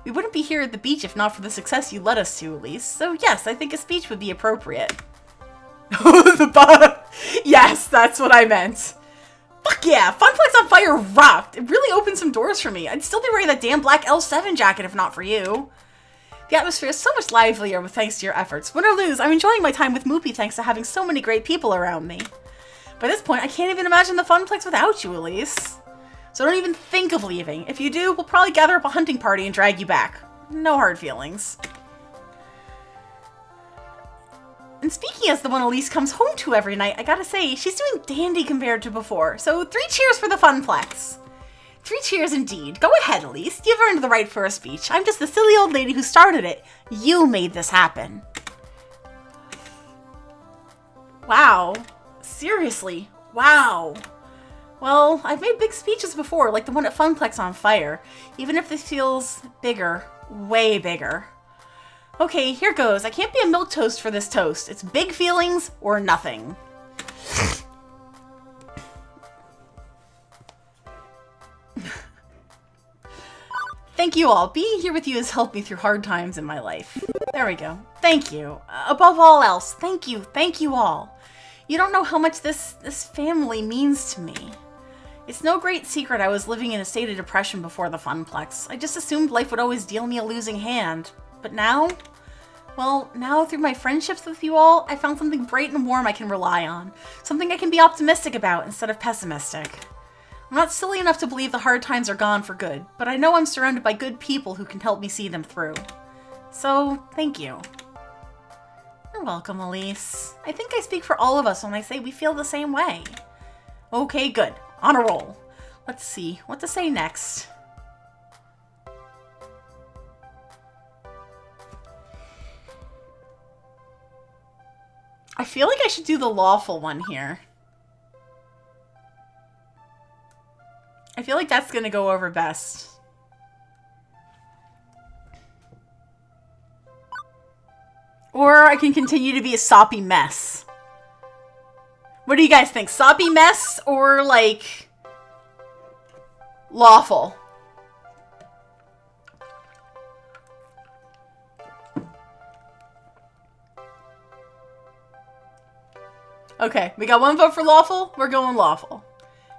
We wouldn't be here at the beach if not for the success you led us to, Elise. So yes, I think a speech would be appropriate. Yes, that's what I meant. Fuck yeah, Funplex on Fire rocked. It really opened some doors for me. I'd still be wearing that damn black L7 jacket if not for you. The atmosphere is so much livelier with thanks to your efforts. Win or lose, I'm enjoying my time with Moopy thanks to having so many great people around me. By this point, I can't even imagine the Funplex without you, Elise. So don't even think of leaving. If you do, we'll probably gather up a hunting party and drag you back. No hard feelings. And speaking as the one Elise comes home to every night, I gotta say, she's doing dandy compared to before. So 3 cheers for the Funplex. 3 cheers indeed. Go ahead, Elise. You've earned the right for a speech. I'm just the silly old lady who started it. You made this happen. Wow. Seriously. Wow. Well, I've made big speeches before, like the one at Funplex on Fire. Even if this feels bigger. Way bigger. Okay, here goes. I can't be a milquetoast for this toast. It's big feelings or nothing. Thank you all. Being here with you has helped me through hard times in my life. There we go. Thank you. Above all else, thank you. Thank you all. You don't know how much this family means to me. It's no great secret I was living in a state of depression before the Funplex. I just assumed life would always deal me a losing hand. But now? Well, now through my friendships with you all, I found something bright and warm I can rely on. Something I can be optimistic about instead of pessimistic. I'm not silly enough to believe the hard times are gone for good, but I know I'm surrounded by good people who can help me see them through. So, thank you. You're welcome, Elise. I think I speak for all of us when I say we feel the same way. Okay, good. On a roll. Let's see what to say next. I feel like I should do the lawful one here. I feel like that's gonna go over best. Or I can continue to be a soppy mess. What do you guys think? Soppy mess or like lawful? Okay, we got 1 vote for lawful. We're going lawful.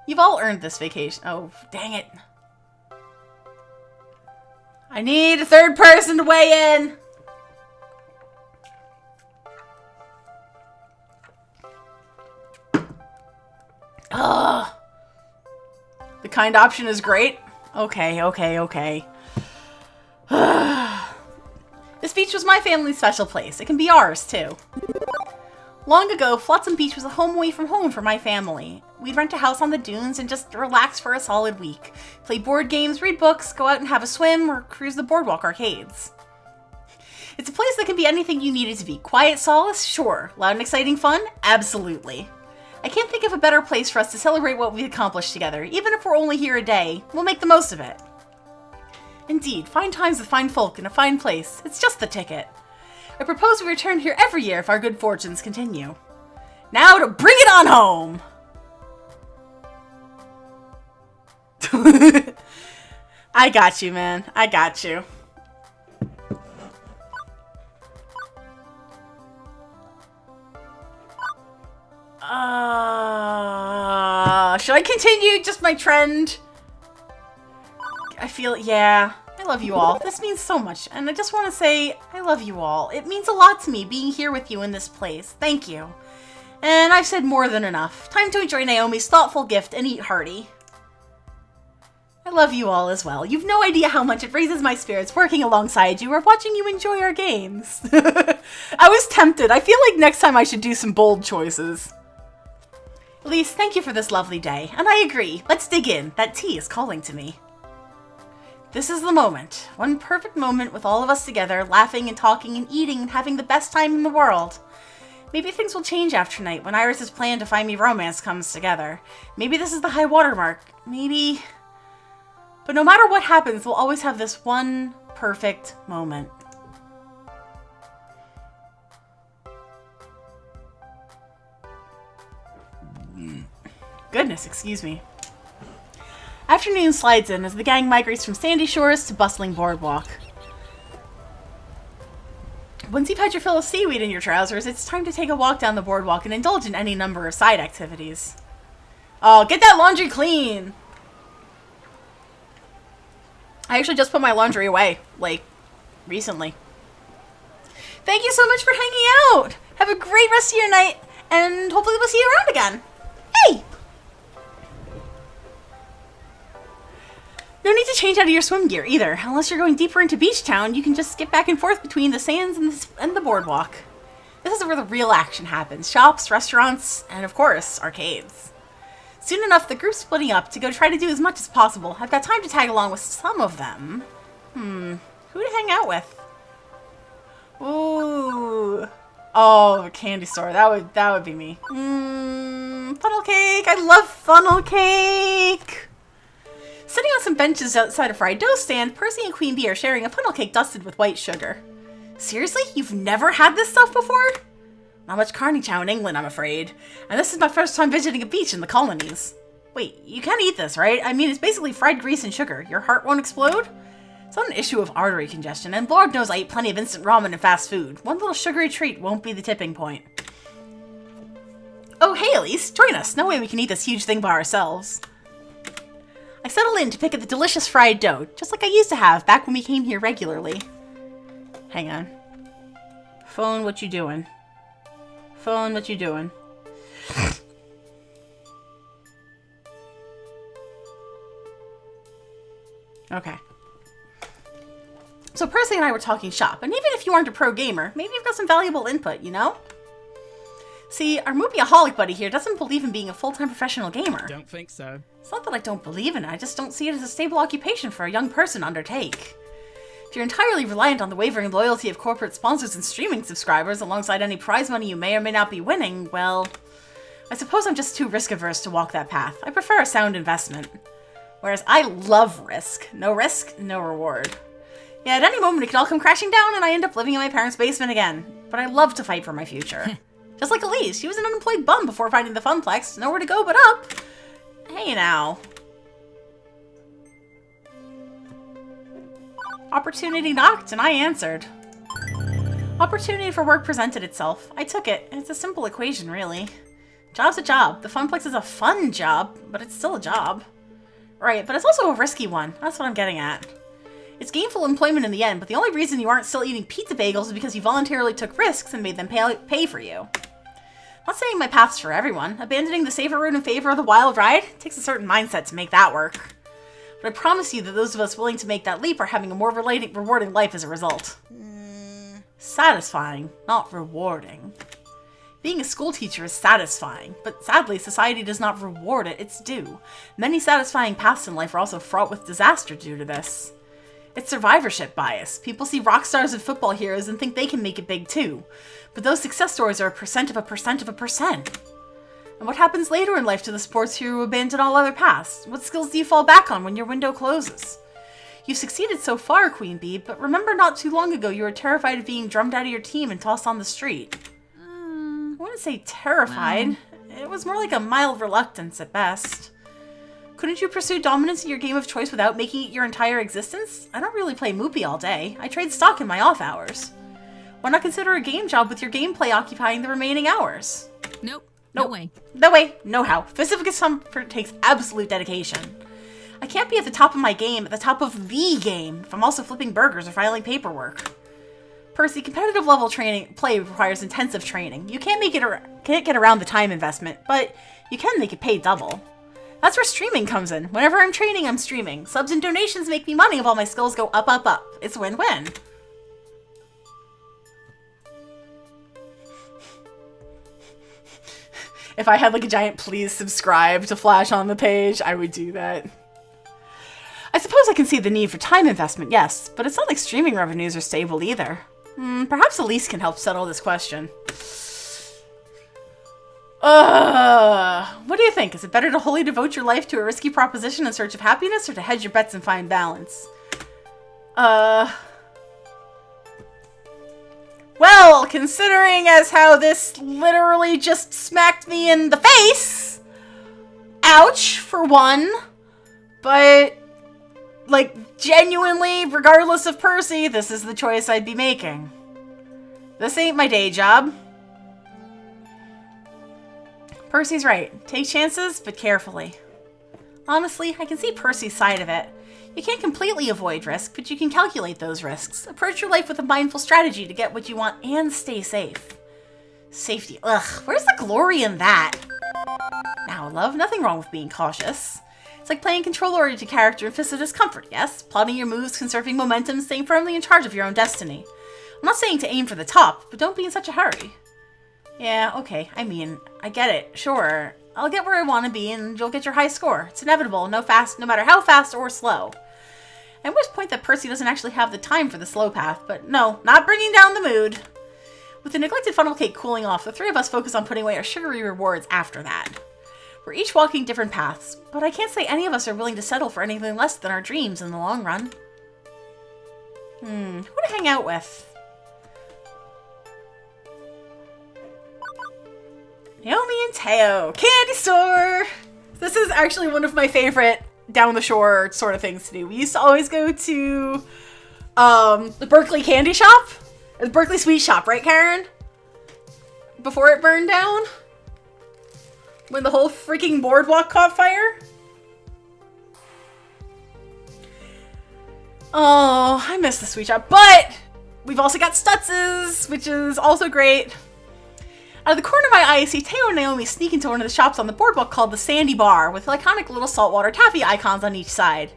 You've all earned this vacation. Oh, dang it. I need a 3rd person to weigh in. Ugh. The kind option is great. Okay, okay, okay. This beach was my family's special place. It can be ours, too. Long ago, Flotsam Beach was a home away from home for my family. We'd rent a house on the dunes and just relax for a solid week. Play board games, read books, go out and have a swim, or cruise the boardwalk arcades. It's a place that can be anything you need it to be. Quiet solace? Sure. Loud and exciting fun? Absolutely. I can't think of a better place for us to celebrate what we've accomplished together. Even if we're only here a day, we'll make the most of it. Indeed, fine times with fine folk in a fine place. It's just the ticket. I propose we return here every year if our good fortunes continue. Now to bring it on home! I got you, man. I got you. Should I continue just my trend? I feel, yeah. I love you all. This means so much, and I just want to say I love you all. It means a lot to me being here with you in this place. Thank you. And I've said more than enough. Time to enjoy Naomi's thoughtful gift and eat hearty. I love you all as well. You've no idea how much it raises my spirits working alongside you or watching you enjoy our games. I was tempted. I feel like next time I should do some bold choices. Elise, thank you for this lovely day. And I agree. Let's dig in. That tea is calling to me. This is the moment. One perfect moment with all of us together, laughing and talking and eating and having the best time in the world. Maybe things will change after tonight when Iris' plan to find me romance comes together. Maybe this is the high water mark. Maybe... But no matter what happens, we'll always have this one perfect moment. Goodness, excuse me. Afternoon slides in as the gang migrates from sandy shores to bustling boardwalk. Once you've had your fill of seaweed in your trousers, it's time to take a walk down the boardwalk and indulge in any number of side activities. Oh, get that laundry clean. I actually just put my laundry away, like, recently. Thank you so much for hanging out. Have a great rest of your night, and hopefully we'll see you around again. Hey! No need to change out of your swim gear either. Unless you're going deeper into Beach Town, you can just skip back and forth between the sands and the boardwalk. This is where the real action happens. Shops, restaurants, and of course, arcades. Soon enough, the group's splitting up to go try to do as much as possible. I've got time to tag along with some of them. Who to hang out with? Ooh. Oh, a candy store. That would be me. Funnel cake. I love funnel cake. Sitting on some benches outside a fried dough stand, Percy and Queen Bee are sharing a funnel cake dusted with white sugar. Seriously? You've never had this stuff before? Not much carny chow in England, I'm afraid. And this is my first time visiting a beach in the colonies. Wait, you can't eat this, right? I mean, it's basically fried grease and sugar. Your heart won't explode? It's not an issue of artery congestion, and Lord knows I eat plenty of instant ramen and fast food. One little sugary treat won't be the tipping point. Oh, hey, Elise, join us. No way we can eat this huge thing by ourselves. I settle in to pick at the delicious fried dough, just like I used to have back when we came here regularly. Hang on. Phone, what you doing? Phone, what you doing? Okay. So Percy and I were talking shop, and even if you aren't a pro gamer, maybe you've got some valuable input, you know? See, our movieaholic buddy here doesn't believe in being a full-time professional gamer. Don't think so. It's not that I don't believe in it, I just don't see it as a stable occupation for a young person to undertake. If you're entirely reliant on the wavering loyalty of corporate sponsors and streaming subscribers alongside any prize money you may or may not be winning, well, I suppose I'm just too risk-averse to walk that path. I prefer a sound investment. Whereas I love risk. No risk, no reward. Yeah, at any moment it could all come crashing down and I end up living in my parents' basement again. But I love to fight for my future. Just like Elise, she was an unemployed bum before finding the Funplex. Nowhere to go but up. Hey now. Opportunity knocked, and I answered. Opportunity for work presented itself. I took it. It's a simple equation, really. Job's a job. The Funplex is a fun job, but it's still a job. Right, but it's also a risky one. That's what I'm getting at. It's gainful employment in the end, but the only reason you aren't still eating pizza bagels is because you voluntarily took risks and made them pay for you. Not saying my path's for everyone. Abandoning the safer route in favor of the wild ride takes a certain mindset to make that work. But I promise you that those of us willing to make that leap are having a more rewarding life as a result. Satisfying, not rewarding. Being a school teacher is satisfying, but sadly society does not reward it its due. Many satisfying paths in life are also fraught with disaster due to this. It's survivorship bias. People see rock stars and football heroes and think they can make it big too. But those success stories are a percent of a percent of a percent. And what happens later in life to the sports hero who abandon all other paths? What skills do you fall back on when your window closes? You've succeeded so far, Queen Bee, but remember not too long ago you were terrified of being drummed out of your team and tossed on the street. I wouldn't say terrified. Wow. It was more like a mild reluctance at best. Couldn't you pursue dominance in your game of choice without making it your entire existence? I don't really play Moopy all day. I trade stock in my off hours. Why not consider a game job with your gameplay occupying the remaining hours? Nope. No way. No way. No how. Pacific Comfort takes absolute dedication. I can't be at the top of my game, at the top of the game, if I'm also flipping burgers or filing paperwork. Percy, competitive level play requires intensive training. You can't get around the time investment, but you can make it pay double. That's where streaming comes in. Whenever I'm training, I'm streaming. Subs and donations make me money if all my skills go up, up, up. It's win-win. If I had like a giant please subscribe to flash on the page, I would do that. I suppose I can see the need for time investment, yes, but it's not like streaming revenues are stable either. Perhaps Elise can help settle this question. What do you think? Is it better to wholly devote your life to a risky proposition in search of happiness, or to hedge your bets and find balance? Well, considering as how this literally just smacked me in the face, ouch, for one, but, like, genuinely, regardless of Percy, this is the choice I'd be making. This ain't my day job. Percy's right. Take chances, but carefully. Honestly, I can see Percy's side of it. You can't completely avoid risk, but you can calculate those risks. Approach your life with a mindful strategy to get what you want and stay safe. Safety. Ugh, where's the glory in that? Now, love, nothing wrong with being cautious. It's like playing control-oriented character in Fist of Discomfort, yes? Plotting your moves, conserving momentum, staying firmly in charge of your own destiny. I'm not saying to aim for the top, but don't be in such a hurry. Yeah, okay, I mean, I get it, sure. I'll get where I want to be and you'll get your high score. It's inevitable, no matter how fast or slow. I almost point that Percy doesn't actually have the time for the slow path, but no, not bringing down the mood. With the neglected funnel cake cooling off, the three of us focus on putting away our sugary rewards after that. We're each walking different paths, but I can't say any of us are willing to settle for anything less than our dreams in the long run. Who to hang out with? Naomi and Teo. Candy store! This is actually one of my favorite down the shore sort of things to do. We used to always go to the Berkeley candy shop. The Berkeley sweet shop, right, Karen? Before it burned down? When the whole freaking boardwalk caught fire? Oh, I miss the sweet shop. But we've also got Stutz's, which is also great. Out of the corner of my eye, I see Teo and Naomi sneak into one of the shops on the boardwalk called the Sandy Bar, with iconic little saltwater taffy icons on each side.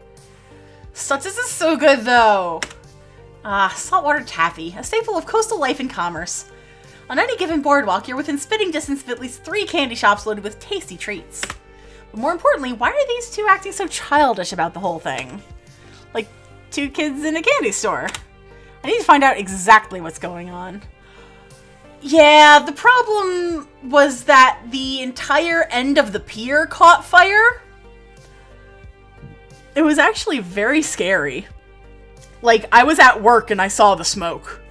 Stutz's is so good, though. Ah, saltwater taffy, a staple of coastal life and commerce. On any given boardwalk, you're within spitting distance of at least 3 candy shops loaded with tasty treats. But more importantly, why are these two acting so childish about the whole thing? Like 2 kids in a candy store. I need to find out exactly what's going on. Yeah, the problem was that the entire end of the pier caught fire. It was actually very scary. Like, I was at work and I saw the smoke.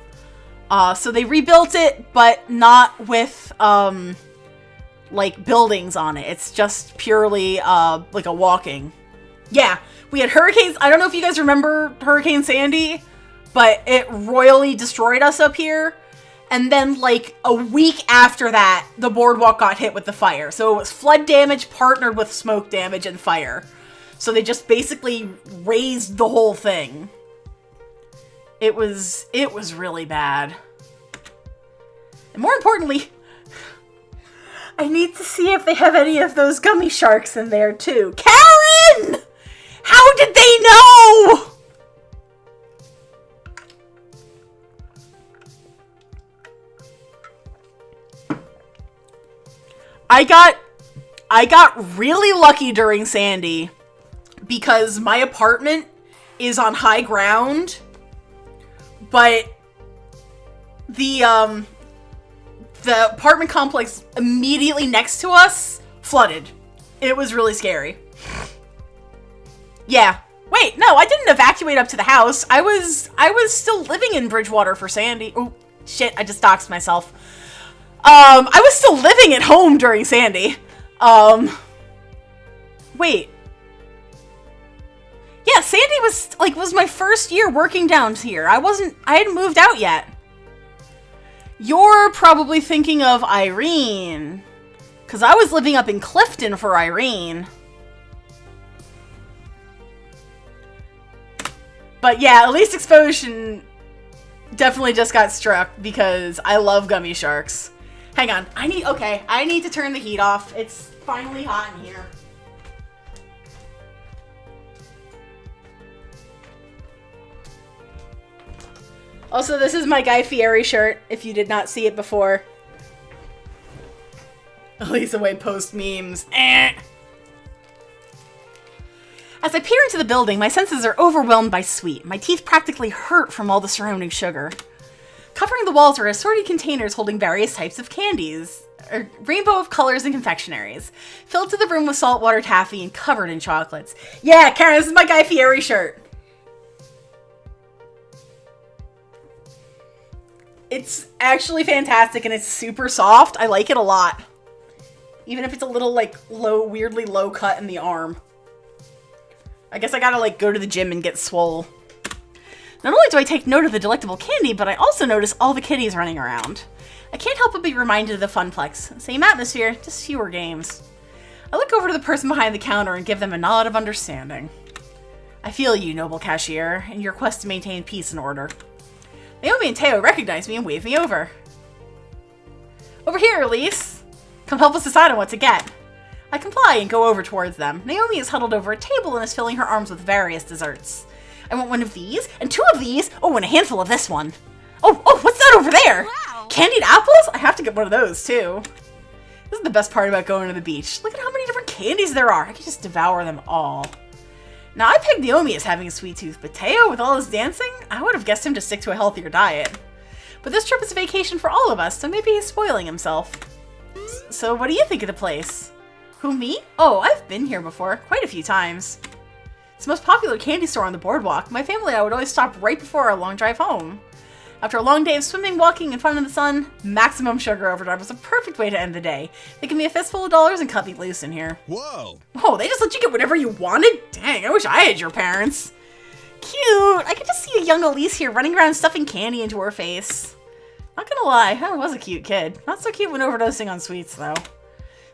So they rebuilt it, but not with, like, buildings on it. It's just purely, like a walking. Yeah, we had hurricanes. I don't know if you guys remember Hurricane Sandy, but it royally destroyed us up here. And then, like, a week after that, the boardwalk got hit with the fire. So it was flood damage partnered with smoke damage and fire. So they just basically razed the whole thing. It was really bad. And more importantly, I need to see if they have any of those gummy sharks in there, too. Karen! How did they know? I got really lucky during Sandy because my apartment is on high ground, but the apartment complex immediately next to us flooded. It was really scary. Yeah. Wait, no, I didn't evacuate up to the house. I was still living in Bridgewater for Sandy. Oh, shit, I just doxed myself. I was still living at home during Sandy. Wait. Yeah, Sandy was my first year working down here. I hadn't moved out yet. You're probably thinking of Irene. Because I was living up in Clifton for Irene. But yeah, at least Exposition definitely just got struck because I love gummy sharks. Hang on, I need to turn the heat off. It's finally hot in here. Also, this is my Guy Fieri shirt, if you did not see it before. Elisa Way post memes. As I peer into the building, my senses are overwhelmed by sweet. My teeth practically hurt from all the surrounding sugar. Covering the walls are assorted containers holding various types of candies. A rainbow of colors and confectionaries. Filled to the brim with saltwater taffy and covered in chocolates. Yeah, Karen, this is my Guy Fieri shirt. It's actually fantastic and it's super soft. I like it a lot. Even if it's a little, like, weirdly low cut in the arm. I guess I gotta, like, go to the gym and get swole. Not only do I take note of the delectable candy, but I also notice all the kitties running around. I can't help but be reminded of the Funplex. Same atmosphere, just fewer games. I look over to the person behind the counter and give them a nod of understanding. I feel you, noble cashier, in your quest to maintain peace and order. Naomi and Teo recognize me and wave me over. Over here, Elise! Come help us decide on what to get. I comply and go over towards them. Naomi is huddled over a table and is filling her arms with various desserts. I want one of these, and 2 of these, oh, and a handful of this one. Oh, what's that over there? Wow. Candied apples? I have to get one of those, too. This is the best part about going to the beach. Look at how many different candies there are. I could just devour them all. Now, I pegged Naomi as having a sweet tooth, but Teo, with all his dancing, I would have guessed him to stick to a healthier diet. But this trip is a vacation for all of us, so maybe he's spoiling himself. So what do you think of the place? Who, me? Oh, I've been here before, quite a few times. It's the most popular candy store on the boardwalk. My family and I would always stop right before our long drive home. After a long day of swimming, walking, and fun in the sun, Maximum Sugar Overdrive was a perfect way to end the day. They give me a fistful of dollars and cut me loose in here. Whoa! Oh, they just let you get whatever you wanted? Dang, I wish I had your parents. Cute! I could just see a young Elise here running around stuffing candy into her face. Not gonna lie, I was a cute kid. Not so cute when overdosing on sweets, though.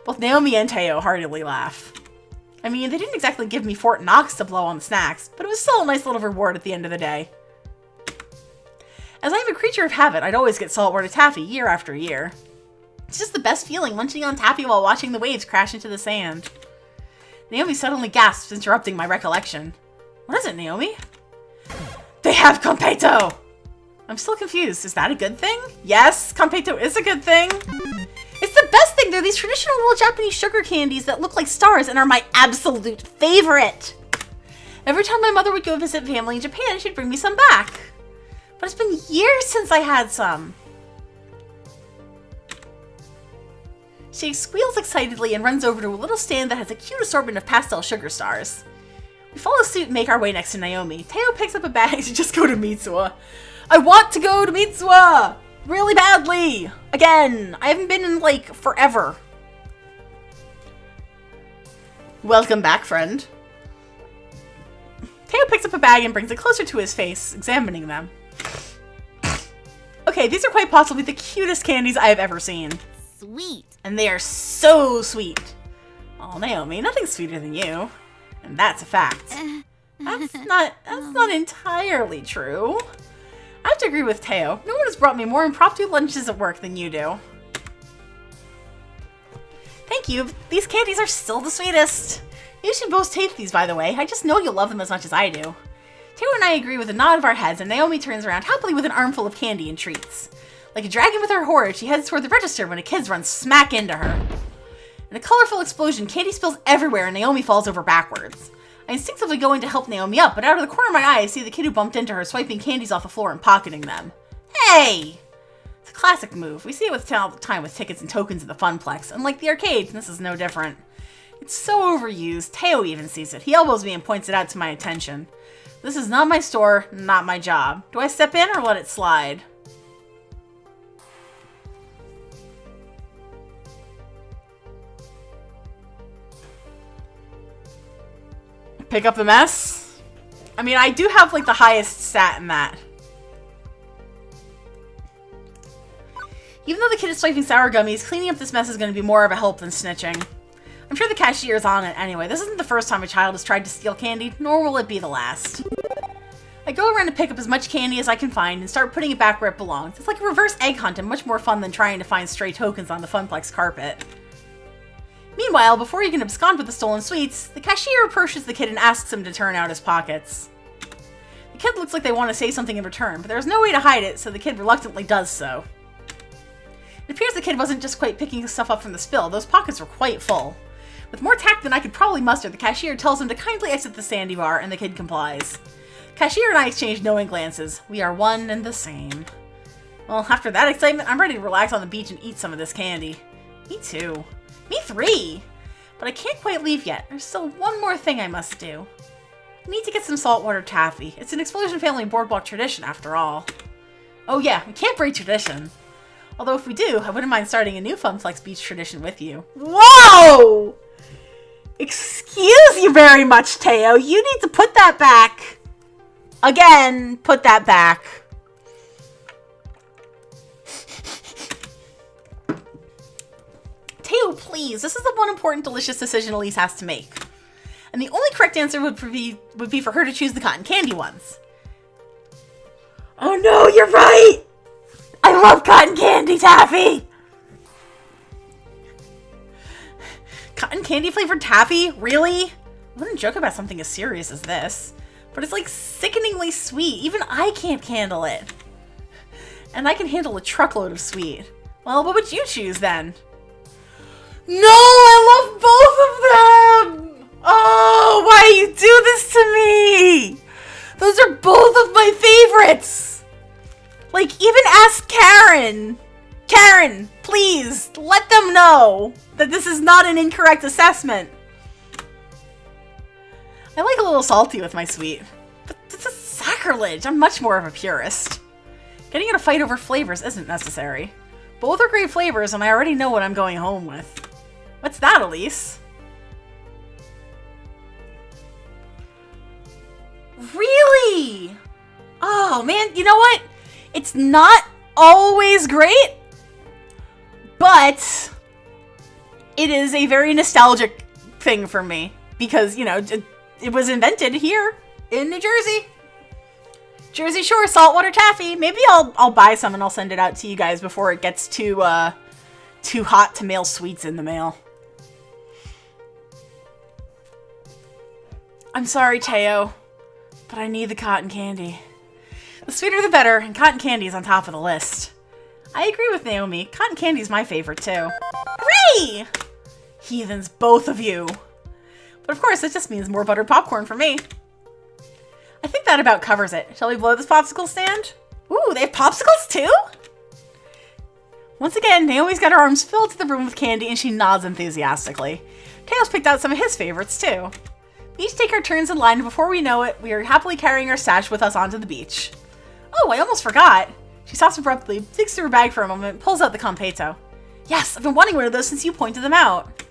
Both Naomi and Teo heartily laugh. I mean, they didn't exactly give me Fort Knox to blow on the snacks, but it was still a nice little reward at the end of the day. As I am a creature of habit, I'd always get saltwater taffy year after year. It's just the best feeling munching on taffy while watching the waves crash into the sand. Naomi suddenly gasps, interrupting my recollection. What is it, Naomi? They have Completo! I'm still confused. Is that a good thing? Yes, Completo is a good thing. It's the best thing. They're these traditional little Japanese sugar candies that look like stars and are my absolute favorite. Every time my mother would go visit family in Japan, she'd bring me some back. But it's been years since I had some. She squeals excitedly and runs over to a little stand that has a cute assortment of pastel sugar stars. We follow suit and make our way next to Naomi. Teo picks up a bag to just go to Mitsuwa. I want to go to Mitsuwa! Really badly! Again! I haven't been in, like, forever. Welcome back, friend. Teo picks up a bag and brings it closer to his face, examining them. Okay, these are quite possibly the cutest candies I have ever seen. Sweet. And they are so sweet. Oh, Naomi, nothing's sweeter than you. And that's a fact. That's not entirely true. I have to agree with Teo. No one has brought me more impromptu lunches at work than you do. Thank you. These candies are still the sweetest. You should both taste these, by the way. I just know you'll love them as much as I do. Teo and I agree with a nod of our heads, and Naomi turns around happily with an armful of candy and treats. Like a dragon with her hoard, she heads toward the register when a kid runs smack into her. In a colorful explosion, candy spills everywhere and Naomi falls over backwards. I instinctively go in to help Naomi up, but out of the corner of my eye, I see the kid who bumped into her swiping candies off the floor and pocketing them. Hey! It's a classic move. We see it all the time with tickets and tokens at the Funplex, and like the arcade, this is no different. It's so overused. Teo even sees it. He elbows me and points it out to my attention. This is not my store, not my job. Do I step in or let it slide? Pick up the mess? I mean, I do have, like, the highest stat in that. Even though the kid is swiping sour gummies, cleaning up this mess is going to be more of a help than snitching. I'm sure the cashier is on it anyway. This isn't the first time a child has tried to steal candy, nor will it be the last. I go around to pick up as much candy as I can find and start putting it back where it belongs. It's like a reverse egg hunt and much more fun than trying to find stray tokens on the Funplex carpet. Meanwhile, before he can abscond with the stolen sweets, the cashier approaches the kid and asks him to turn out his pockets. The kid looks like they want to say something in return, but there's no way to hide it, so the kid reluctantly does so. It appears the kid wasn't just quite picking stuff up from the spill, those pockets were quite full. With more tact than I could probably muster, the cashier tells him to kindly exit the sandy bar, and the kid complies. The cashier and I exchange knowing glances. We are one and the same. Well, after that excitement, I'm ready to relax on the beach and eat some of this candy. Me too. Me 3! But I can't quite leave yet. There's still one more thing I must do. I need to get some saltwater taffy. It's an Explosion Family boardwalk tradition, after all. Oh yeah, we can't break tradition. Although if we do, I wouldn't mind starting a new Funplex Beach tradition with you. Whoa! Excuse you very much, Teo. You need to put that back. Again, put that back. Teo, please. This is the one important delicious decision Elise has to make. And the only correct answer would be for her to choose the cotton candy ones. Oh no, you're right! I love cotton candy, Taffy! Cotton candy flavored taffy? Really? I wouldn't joke about something as serious as this. But it's like sickeningly sweet. Even I can't handle it. And I can handle a truckload of sweet. Well, what would you choose then? No, I love both of them! Oh, why do you do this to me? Those are both of my favorites! Like, even ask Karen. Karen, please, let them know that this is not an incorrect assessment. I like a little salty with my sweet, but it's a sacrilege. I'm much more of a purist. Getting in a fight over flavors isn't necessary. Both are great flavors, and I already know what I'm going home with. What's that, Elise? Really? Oh, man, you know what? It's not always great, but it is a very nostalgic thing for me because, you know, it was invented here in New Jersey. Jersey Shore saltwater taffy. Maybe I'll buy some and I'll send it out to you guys before it gets too hot to mail sweets in the mail. I'm sorry, Teo, but I need the cotton candy. The sweeter the better, and cotton candy is on top of the list. I agree with Naomi. Cotton candy is my favorite too. Hooray! Heathens, both of you. But of course, it just means more buttered popcorn for me. I think that about covers it. Shall we blow this popsicle stand? Ooh, they have popsicles too? Once again, Naomi's got her arms filled to the brim with candy and she nods enthusiastically. Teo's picked out some of his favorites too. We each take our turns in line and before we know it, we are happily carrying our stash with us onto the beach. Oh, I almost forgot. She stops abruptly, digs through her bag for a moment, pulls out the Completo. Yes, I've been wanting one of those since you pointed them out.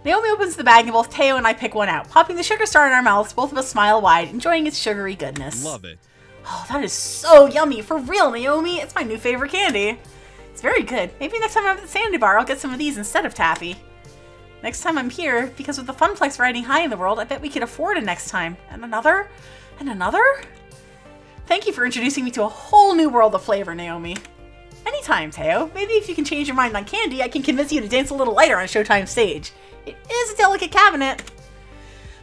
Naomi opens the bag and both Teo and I pick one out, popping the sugar star in our mouths, both of us smile wide, enjoying its sugary goodness. Love it. Oh, that is so yummy. For real, Naomi. It's my new favorite candy. It's very good. Maybe next time I'm at the Sandy Bar, I'll get some of these instead of taffy. Next time I'm here, because with the Funplex riding high in the world, I bet we could afford it next time. And another? And another? Thank you for introducing me to a whole new world of flavor, Naomi. Anytime, Teo. Maybe if you can change your mind on candy, I can convince you to dance a little lighter on Showtime stage. It is a delicate cabinet.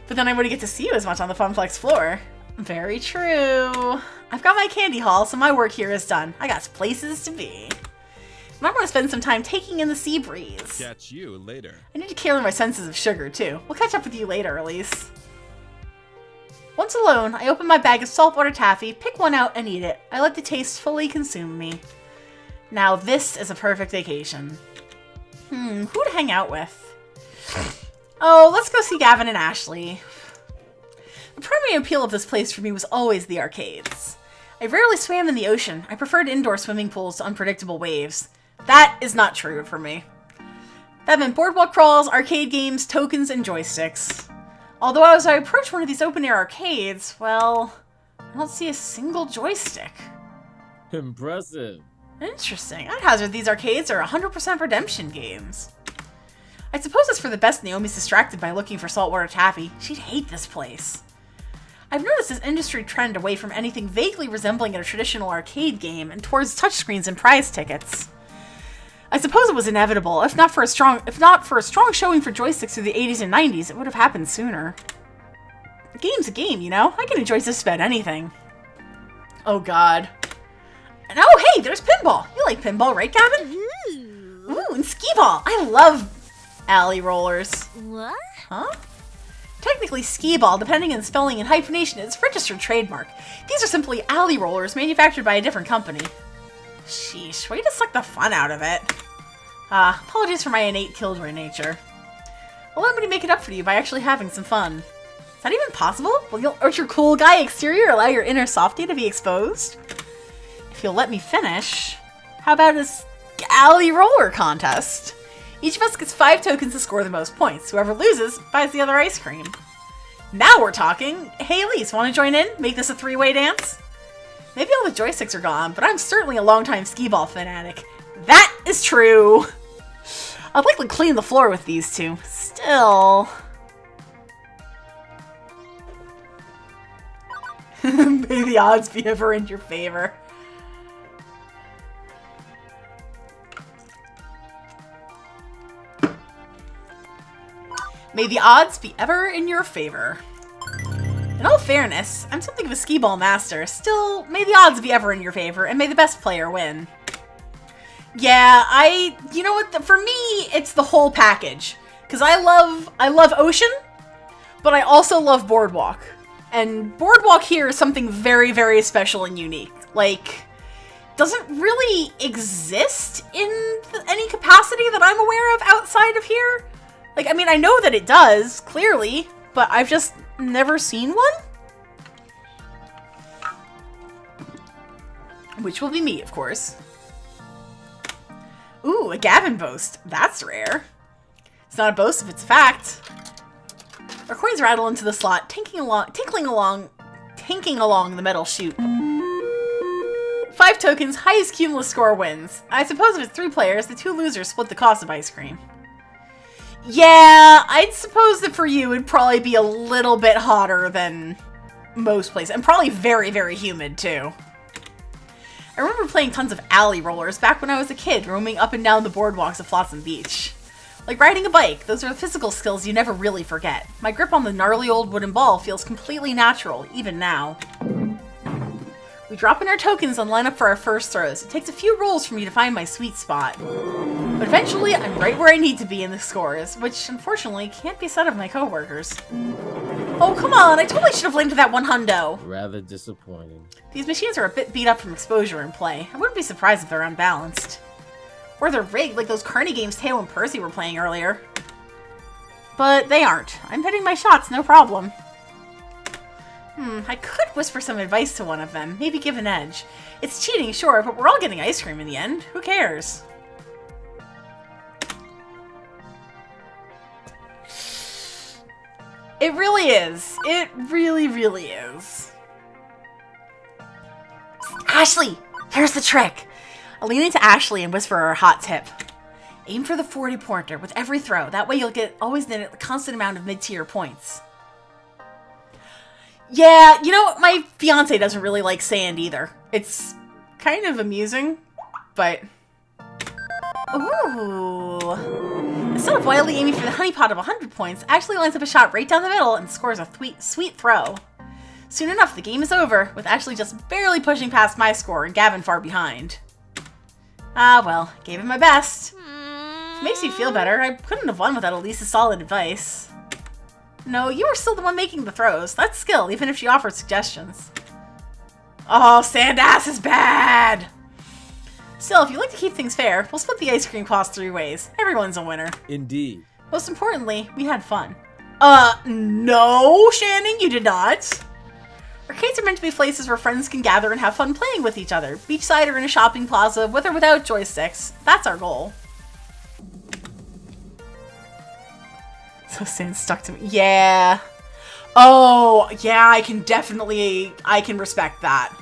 But then I wouldn't get to see you as much on the Funplex floor. Very true. I've got my candy haul, so my work here is done. I got places to be. And I want to spend some time taking in the sea breeze. Catch you later. I need to clear my senses of sugar, too. We'll catch up with you later, Elise. Once alone, I open my bag of saltwater taffy, pick one out, and eat it. I let the taste fully consume me. Now this is a perfect vacation. Who to hang out with? Oh, let's go see Gavin and Ashley. The primary appeal of this place for me was always the arcades. I rarely swam in the ocean. I preferred indoor swimming pools to unpredictable waves. That is not true for me. That meant boardwalk crawls, arcade games, tokens, and joysticks. Although as I approach one of these open-air arcades, well, I don't see a single joystick. Impressive. Interesting. I'd hazard these arcades are 100% redemption games. I suppose it's for the best Naomi's distracted by looking for saltwater taffy. She'd hate this place. I've noticed this industry trend away from anything vaguely resembling a traditional arcade game and towards touchscreens and prize tickets. I suppose it was inevitable. If not for a strong showing for joysticks through the 80s and 90s, it would have happened sooner. A game's a game, you know? I can enjoy just about anything. Oh god. And oh hey, there's pinball! You like pinball, right, Gavin? Ooh, and skee-ball! I love alley rollers. What? Huh? Technically, skee-ball, depending on spelling and hyphenation, is a registered trademark. These are simply alley rollers manufactured by a different company. Sheesh, way to suck the fun out of it. Apologies for my innate killjoy nature. Allow me to make it up for you by actually having some fun. Is that even possible? Will your cool guy exterior allow your inner softie to be exposed? If you'll let me finish, how about a alley roller contest? Each of us gets 5 tokens to score the most points. Whoever loses buys the other ice cream. Now we're talking. Hey Elise, want to join in? Make this a 3-way dance? Maybe all the joysticks are gone, but I'm certainly a longtime skee-ball fanatic. That is true! I'd like to clean the floor with these two. Still... May the odds be ever in your favor. May the odds be ever in your favor. In all fairness, I'm something of a skee-ball master. Still, may the odds be ever in your favor, and may the best player win. Yeah, you know what? For me, it's the whole package. Because I love Ocean, but I also love Boardwalk. And Boardwalk here is something very, very special and unique. Like, doesn't really exist in any capacity that I'm aware of outside of here. Like, I mean, I know that it does, clearly, but I've just never seen one. Which will be me, of course. Ooh, a Gavin boast. That's rare. It's not a boast if it's a fact. Our coins rattle into the slot, tinkling along the metal chute. 5 tokens, highest cumulative score wins. I suppose if it's 3 players, the 2 losers split the cost of ice cream. Yeah, I'd suppose that for you it'd probably be a little bit hotter than most places, and probably very, very humid too. I remember playing tons of alley rollers back when I was a kid, roaming up and down the boardwalks of Flotsam Beach. Like riding a bike, those are the physical skills you never really forget. My grip on the gnarly old wooden ball feels completely natural, even now. We drop in our tokens and line up for our first throws. It takes a few rolls for me to find my sweet spot. But eventually, I'm right where I need to be in the scores, which unfortunately can't be said of my coworkers. Oh, come on, I totally should have linked to that one hundo. Rather disappointing. These machines are a bit beat up from exposure and play. I wouldn't be surprised if they're unbalanced. Or they're rigged like those Carney games Teo and Percy were playing earlier. But they aren't. I'm hitting my shots, no problem. I could whisper some advice to one of them, maybe give an edge. It's cheating, sure, but we're all getting ice cream in the end. Who cares? It really is. It really, really is. Ashley! Here's the trick! I'll lean into Ashley and whisper her a hot tip. Aim for the 40 pointer with every throw. That way you'll get always a constant amount of mid-tier points. Yeah, you know, my fiance doesn't really like sand either. It's kind of amusing, but... Ooh. Instead of wildly aiming for the honeypot of 100 points, Ashley lines up a shot right down the middle and scores a sweet throw. Soon enough, the game is over, with Ashley just barely pushing past my score and Gavin far behind. Ah, well, gave it my best. If it makes you feel better, I couldn't have won without at least a solid advice. No, you were still the one making the throws. That's skill, even if she offered suggestions. Oh, Sandass is bad! Still, if you like to keep things fair, we'll split the ice cream cost 3 ways. Everyone's a winner. Indeed. Most importantly, we had fun. No, Shannon, you did not. Arcades are meant to be places where friends can gather and have fun playing with each other. Beachside or in a shopping plaza, with or without joysticks. That's our goal. So Sand stuck to me. Yeah. Oh, yeah, I can respect that.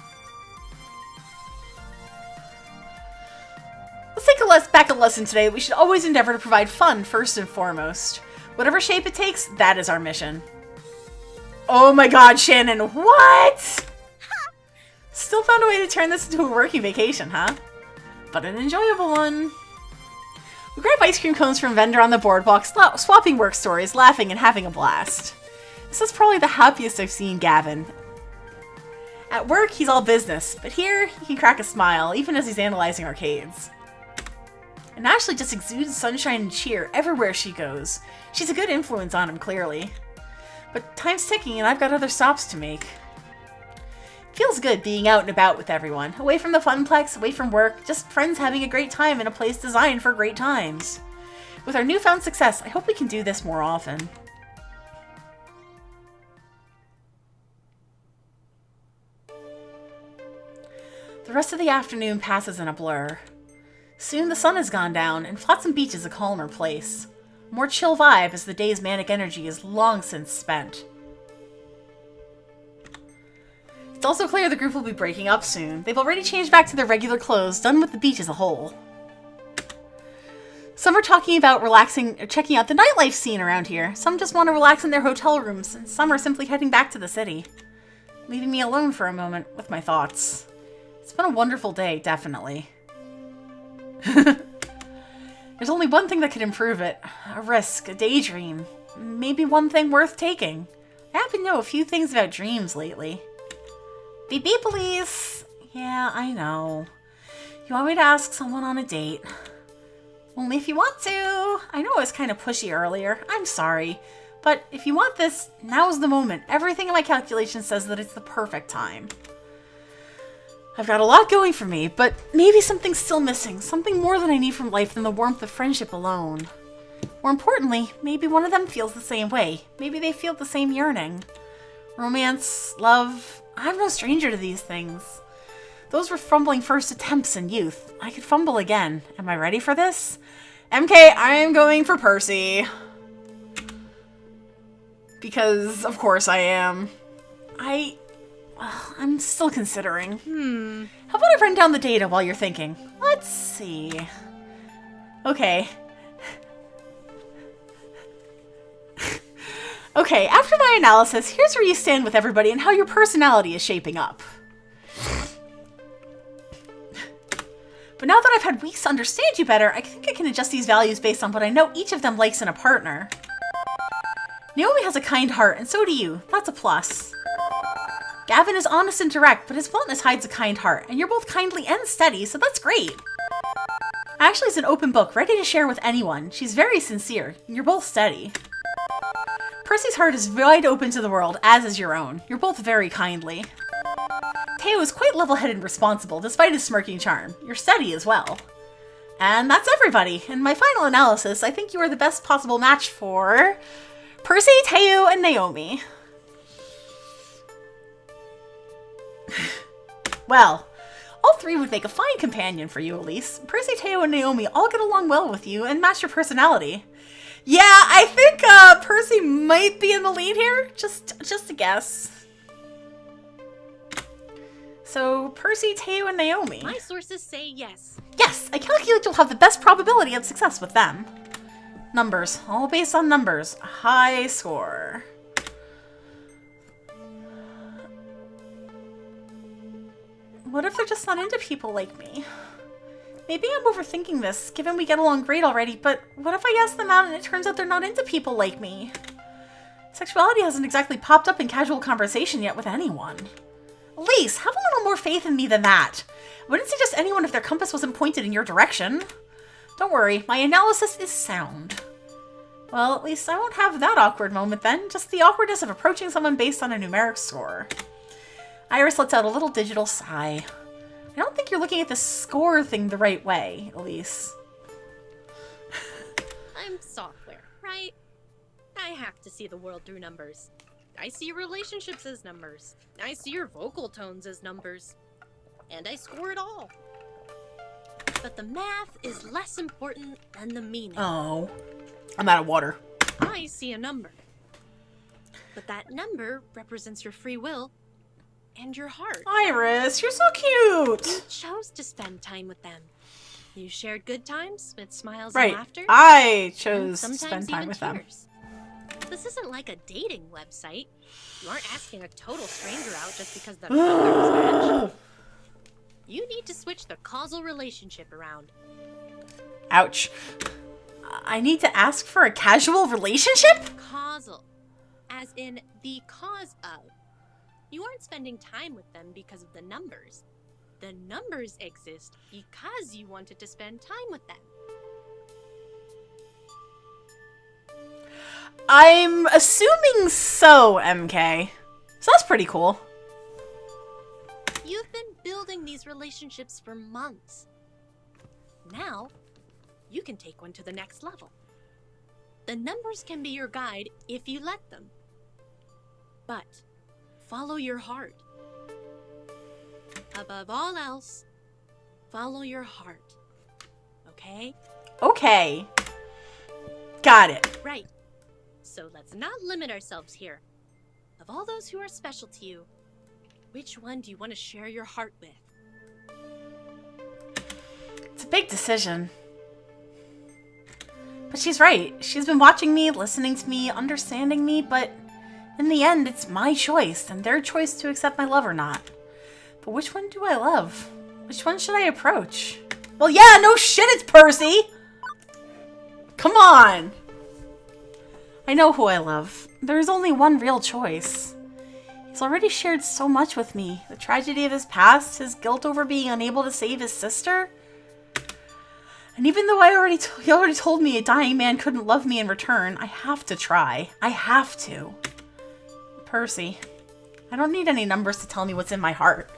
Let's take back a lesson today. We should always endeavor to provide fun first and foremost. Whatever shape it takes, that is our mission. Oh my god, Shannon, what? Still found a way to turn this into a working vacation, huh? But an enjoyable one. We grab ice cream cones from a vendor on the boardwalk, swapping work stories, laughing, and having a blast. This is probably the happiest I've seen Gavin. At work, he's all business, but here, he can crack a smile, even as he's analyzing arcades. And Ashley just exudes sunshine and cheer everywhere she goes. She's a good influence on him, clearly. But time's ticking, and I've got other stops to make. Feels good being out and about with everyone, away from the funplex, away from work, just friends having a great time in a place designed for great times. With our newfound success, I hope we can do this more often. The rest of the afternoon passes in a blur. Soon the sun has gone down, and Flotsam Beach is a calmer place. A more chill vibe as the day's manic energy is long since spent. It's also clear the group will be breaking up soon. They've already changed back to their regular clothes, done with the beach as a whole. Some are talking about relaxing, or checking out the nightlife scene around here. Some just want to relax in their hotel rooms, and some are simply heading back to the city, leaving me alone for a moment with my thoughts. It's been a wonderful day, definitely. There's only one thing that could improve it. A risk, a daydream. Maybe one thing worth taking. I happen to know a few things about dreams lately. Beep beep, police! Yeah, I know. You want me to ask someone on a date? Only if you want to. I know I was kind of pushy earlier. I'm sorry. But if you want this, now's the moment. Everything in my calculation says that it's the perfect time. I've got a lot going for me, but maybe something's still missing. Something more than I need from life than the warmth of friendship alone. More importantly, maybe one of them feels the same way. Maybe they feel the same yearning. Romance, love, I'm no stranger to these things. Those were fumbling first attempts in youth. I could fumble again. Am I ready for this? MK, I am going for Percy. Because, of course I am. I'm still considering. How about I run down the data while you're thinking? Let's see. Okay. Okay, after my analysis, here's where you stand with everybody and how your personality is shaping up. But now that I've had weeks to understand you better, I think I can adjust these values based on what I know each of them likes in a partner. Naomi has a kind heart, and so do you. That's a plus. Gavin is honest and direct, but his bluntness hides a kind heart, and you're both kindly and steady, so that's great. Ashley is an open book, ready to share with anyone. She's very sincere, and you're both steady. Percy's heart is wide open to the world, as is your own. You're both very kindly. Teo is quite level-headed and responsible, despite his smirking charm. You're steady as well. And that's everybody. In my final analysis, I think you are the best possible match for Percy, Teo, and Naomi. Well, all three would make a fine companion for you, Elise. Percy, Teo, and Naomi all get along well with you and match your personality. Yeah, I think Percy might be in the lead here. Just a guess. So, Percy, Teo, and Naomi. My sources say yes. Yes, I calculate you'll have the best probability of success with them. Numbers. All based on numbers. A high score. What if they're just not into people like me? Maybe I'm overthinking this, given we get along great already, but what if I ask them out and it turns out they're not into people like me? Sexuality hasn't exactly popped up in casual conversation yet with anyone. Elise, have a little more faith in me than that. I wouldn't suggest anyone if their compass wasn't pointed in your direction. Don't worry, my analysis is sound. Well, at least I won't have that awkward moment then, just the awkwardness of approaching someone based on a numeric score. Iris lets out a little digital sigh. I don't think you're looking at the score thing the right way, Elise. I'm software, right? I have to see the world through numbers. I see your relationships as numbers. I see your vocal tones as numbers. And I score it all. But the math is less important than the meaning. Oh, I'm out of water. I see a number. But that number represents your free will and your heart. Iris, you're so You cute. chose to spend time with them. You shared good times with smiles Right, and laughter. I and chose to sometimes spend time even with them. tears. This isn't like a dating website. You aren't asking a total stranger out just because the numbers match. You need to switch the causal relationship around. Ouch. I need to ask for a casual relationship? Causal. As in the cause of. You aren't spending time with them because of the numbers. The numbers exist because you wanted to spend time with them. I'm assuming so, MK. So that's pretty cool. You've been building these relationships for months. Now, you can take one to the next level. The numbers can be your guide if you let them. But follow your heart. Above all else, follow your heart. Okay? Okay. Got it. Right. So let's not limit ourselves here. Of all those who are special to you, which one do you want to share your heart with? It's a big decision. But she's right. She's been watching me, listening to me, understanding me, but in the end, it's my choice and their choice to accept my love or not. But which one do I love? Which one should I approach? Well, yeah, no shit, it's Percy! Come on! I know who I love. There is only one real choice. He's already shared so much with me. The tragedy of his past, his guilt over being unable to save his sister. And even though he already told me a dying man couldn't love me in return, I have to try. I have to. Percy. I don't need any numbers to tell me what's in my heart.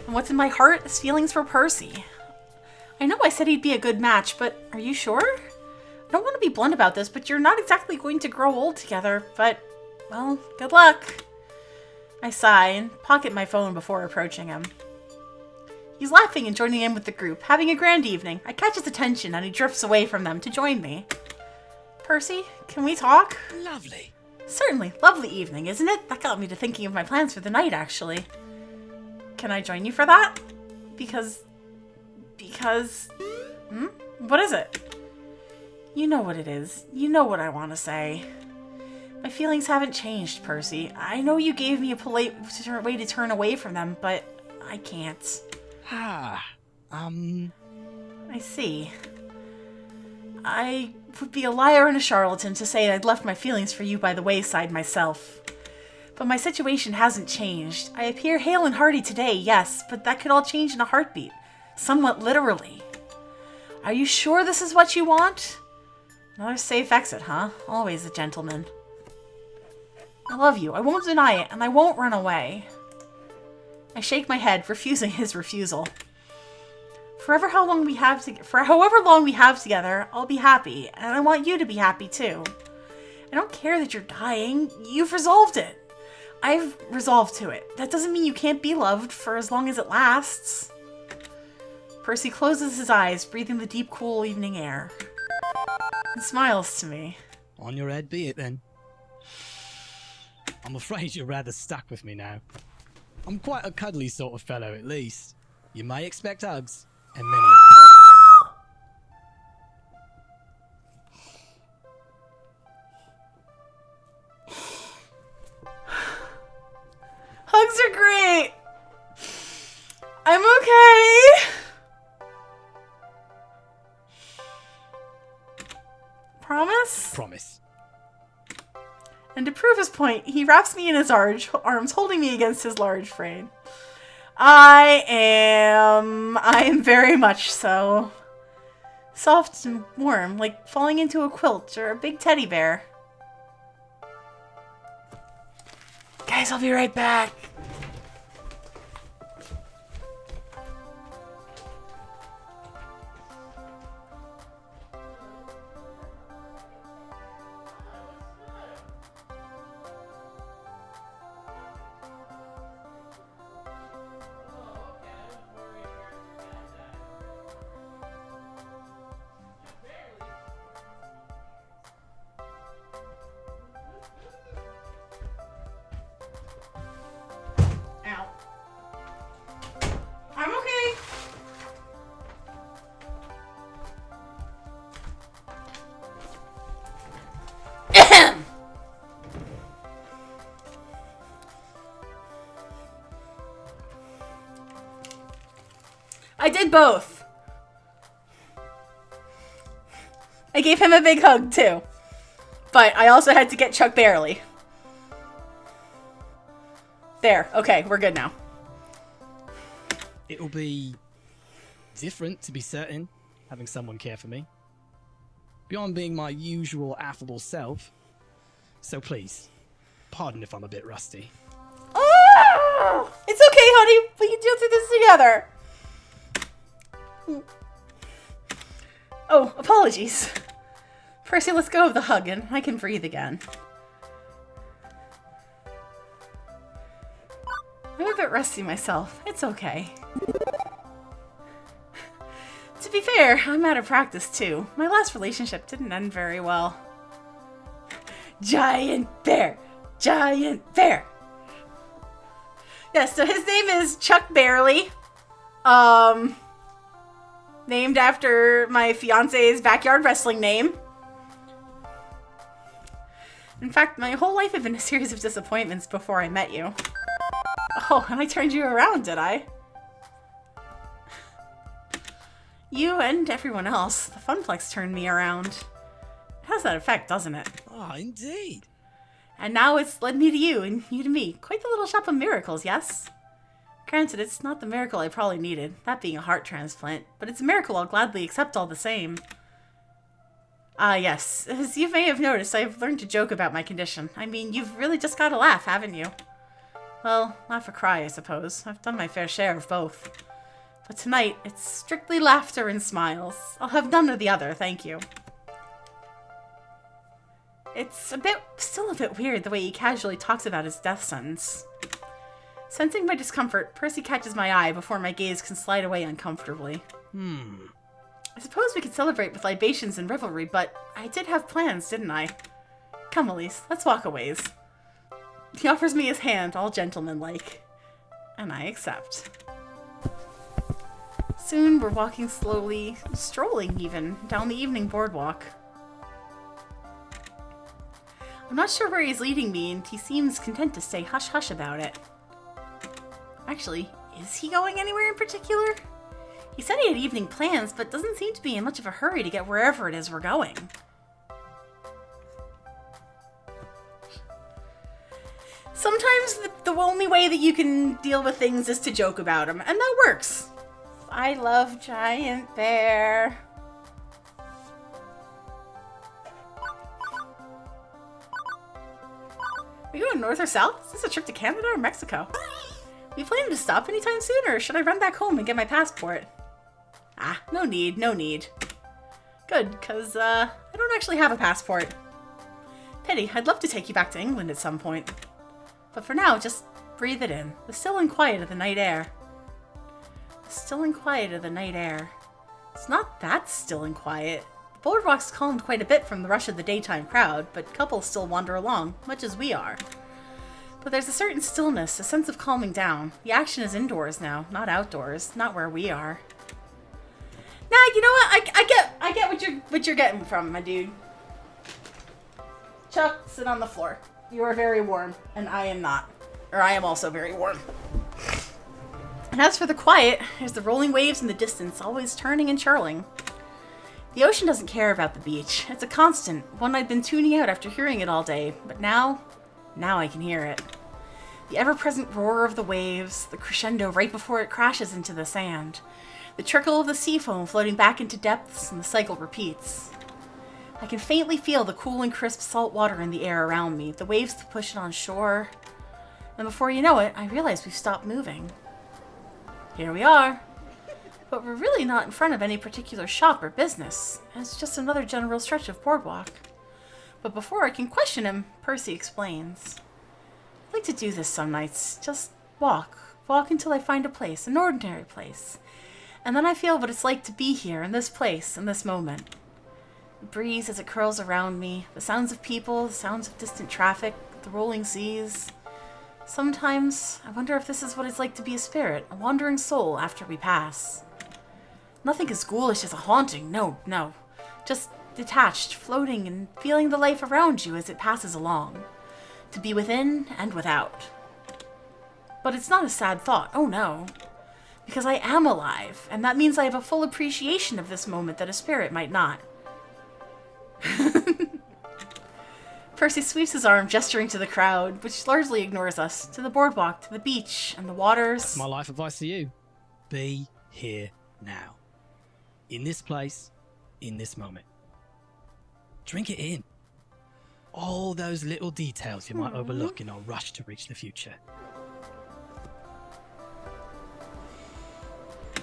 And what's in my heart is feelings for Percy. I know I said he'd be a good match, but are you sure? I don't want to be blunt about this, but you're not exactly going to grow old together, but, well, good luck. I sigh and pocket my phone before approaching him. He's laughing and joining in with the group, having a grand evening. I catch his attention and he drifts away from them to join me. Percy, can we talk? Lovely. Certainly. Lovely evening, isn't it? That got me to thinking of my plans for the night, actually. Can I join you for that? Because... What is it? You know what it is. You know what I want to say. My feelings haven't changed, Percy. I know you gave me a polite way to turn away from them, but I can't. I see. I would be a liar and a charlatan to say I'd left my feelings for you by the wayside myself. But my situation hasn't changed. I appear hale and hearty today, yes, but that could all change in a heartbeat. Somewhat literally. Are you sure this is what you want? Another safe exit, huh? Always a gentleman. I love you. I won't deny it, and I won't run away. I shake my head, refusing his refusal. For however long we have together, I'll be happy, and I want you to be happy too. I don't care that you're dying. You've resolved it. I've resolved to it. That doesn't mean you can't be loved for as long as it lasts. Percy closes his eyes, breathing the deep, cool evening air. And smiles to me. On your head be it then. I'm afraid you're rather stuck with me now. I'm quite a cuddly sort of fellow, at least. You may expect hugs, and many of them. Hugs are great! I'm okay! Promise? Promise. And to prove his point, he wraps me in his arms, holding me against his large frame. I am very much so. Soft and warm, like falling into a quilt or a big teddy bear. Guys, I'll be right back. Ow. I'm okay. I did both. I gave him a big hug too. But I also had to get Chuck Barely. There. Okay, we're good now. It'll be different, to be certain, having someone care for me. Beyond being my usual affable self. So please, pardon if I'm a bit rusty. Oh, it's okay, honey. We can do this together. Oh, apologies. Percy, let's go of the hug and I can breathe again. I'm a bit rusty myself. It's okay. To be fair, I'm out of practice too. My last relationship didn't end very well. Giant bear! Giant bear! Yes, so his name is Chuck Barely. Named after my fiance's backyard wrestling name. In fact, my whole life had been a series of disappointments before I met you. Oh, and I turned you around, did I? You and everyone else. The Funplex turned me around. It has that effect, doesn't it? Ah, indeed. And now it's led me to you, and you to me. Quite the little shop of miracles, yes? Granted, it's not the miracle I probably needed, that being a heart transplant, but it's a miracle I'll gladly accept all the same. Yes. As you may have noticed, I've learned to joke about my condition. I mean, you've really just gotta laugh, haven't you? Well, laugh or cry, I suppose. I've done my fair share of both. But tonight, it's strictly laughter and smiles. I'll have none of the other, thank you. It's still a bit weird the way he casually talks about his death sentence. Sensing my discomfort, Percy catches my eye before my gaze can slide away uncomfortably. I suppose we could celebrate with libations and revelry, but I did have plans, didn't I? Come, Elise, let's walk a ways. He offers me his hand, all gentlemanlike. And I accept. Soon we're walking slowly, strolling even, down the evening boardwalk. I'm not sure where he's leading me, and he seems content to stay hush-hush about it. Actually, is he going anywhere in particular? He said he had evening plans, but doesn't seem to be in much of a hurry to get wherever it is we're going. Sometimes the only way that you can deal with things is to joke about them, and that works. I love Giant Bear. Are you going north or south? Is this a trip to Canada or Mexico? We planning to stop anytime soon, or should I run back home and get my passport? Ah, no need, no need. Good, because, I don't actually have a passport. Pity, I'd love to take you back to England at some point. But for now, just breathe it in. The still and quiet of the night air. The still and quiet of the night air. It's not that still and quiet. The boardwalk's calmed quite a bit from the rush of the daytime crowd, but couples still wander along, much as we are. But there's a certain stillness, a sense of calming down. The action is indoors now, not outdoors, not where we are. Nah, you know what? I get what you're getting from, my dude. Chuck, sit on the floor. You are very warm, and I am not. Or I am also very warm. And as for the quiet, there's the rolling waves in the distance, always turning and churling. The ocean doesn't care about the beach. It's a constant, one I'd been tuning out after hearing it all day, but now I can hear it. The ever-present roar of the waves, the crescendo right before it crashes into the sand, the trickle of the sea foam floating back into depths, and the cycle repeats. I can faintly feel the cool and crisp salt water in the air around me, the waves that push it on shore. And before you know it, I realize we've stopped moving. Here we are. But we're really not in front of any particular shop or business. It's just another general stretch of boardwalk. But before I can question him, Percy explains. I like to do this some nights. Just walk. Walk until I find a place, an ordinary place. And then I feel what it's like to be here, in this place, in this moment. The breeze as it curls around me, the sounds of people, the sounds of distant traffic, the rolling seas. Sometimes, I wonder if this is what it's like to be a spirit, a wandering soul after we pass. Nothing as ghoulish as a haunting, no. Just detached, floating, and feeling the life around you as it passes along. To be within and without. But it's not a sad thought, oh no. Because I am alive, and that means I have a full appreciation of this moment that a spirit might not. Percy sweeps his arm, gesturing to the crowd, which largely ignores us, to the boardwalk, to the beach, and the waters. That's my life advice to you. Be here now. In this place, in this moment. Drink it in. All those little details you might overlook in our rush to reach the future.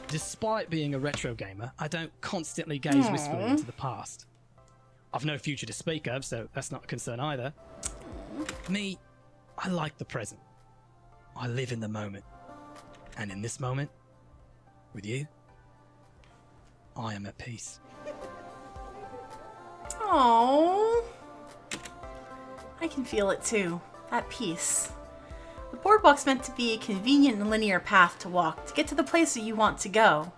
Despite being a retro gamer, I don't constantly gaze wistfully into the past. I've no future to speak of, so that's not a concern either. Me, I like the present. I live in the moment. And in this moment, with you, I am at peace. Aww. I can feel it too. That peace. The boardwalk's meant to be a convenient and linear path to walk to get to the place that you want to go.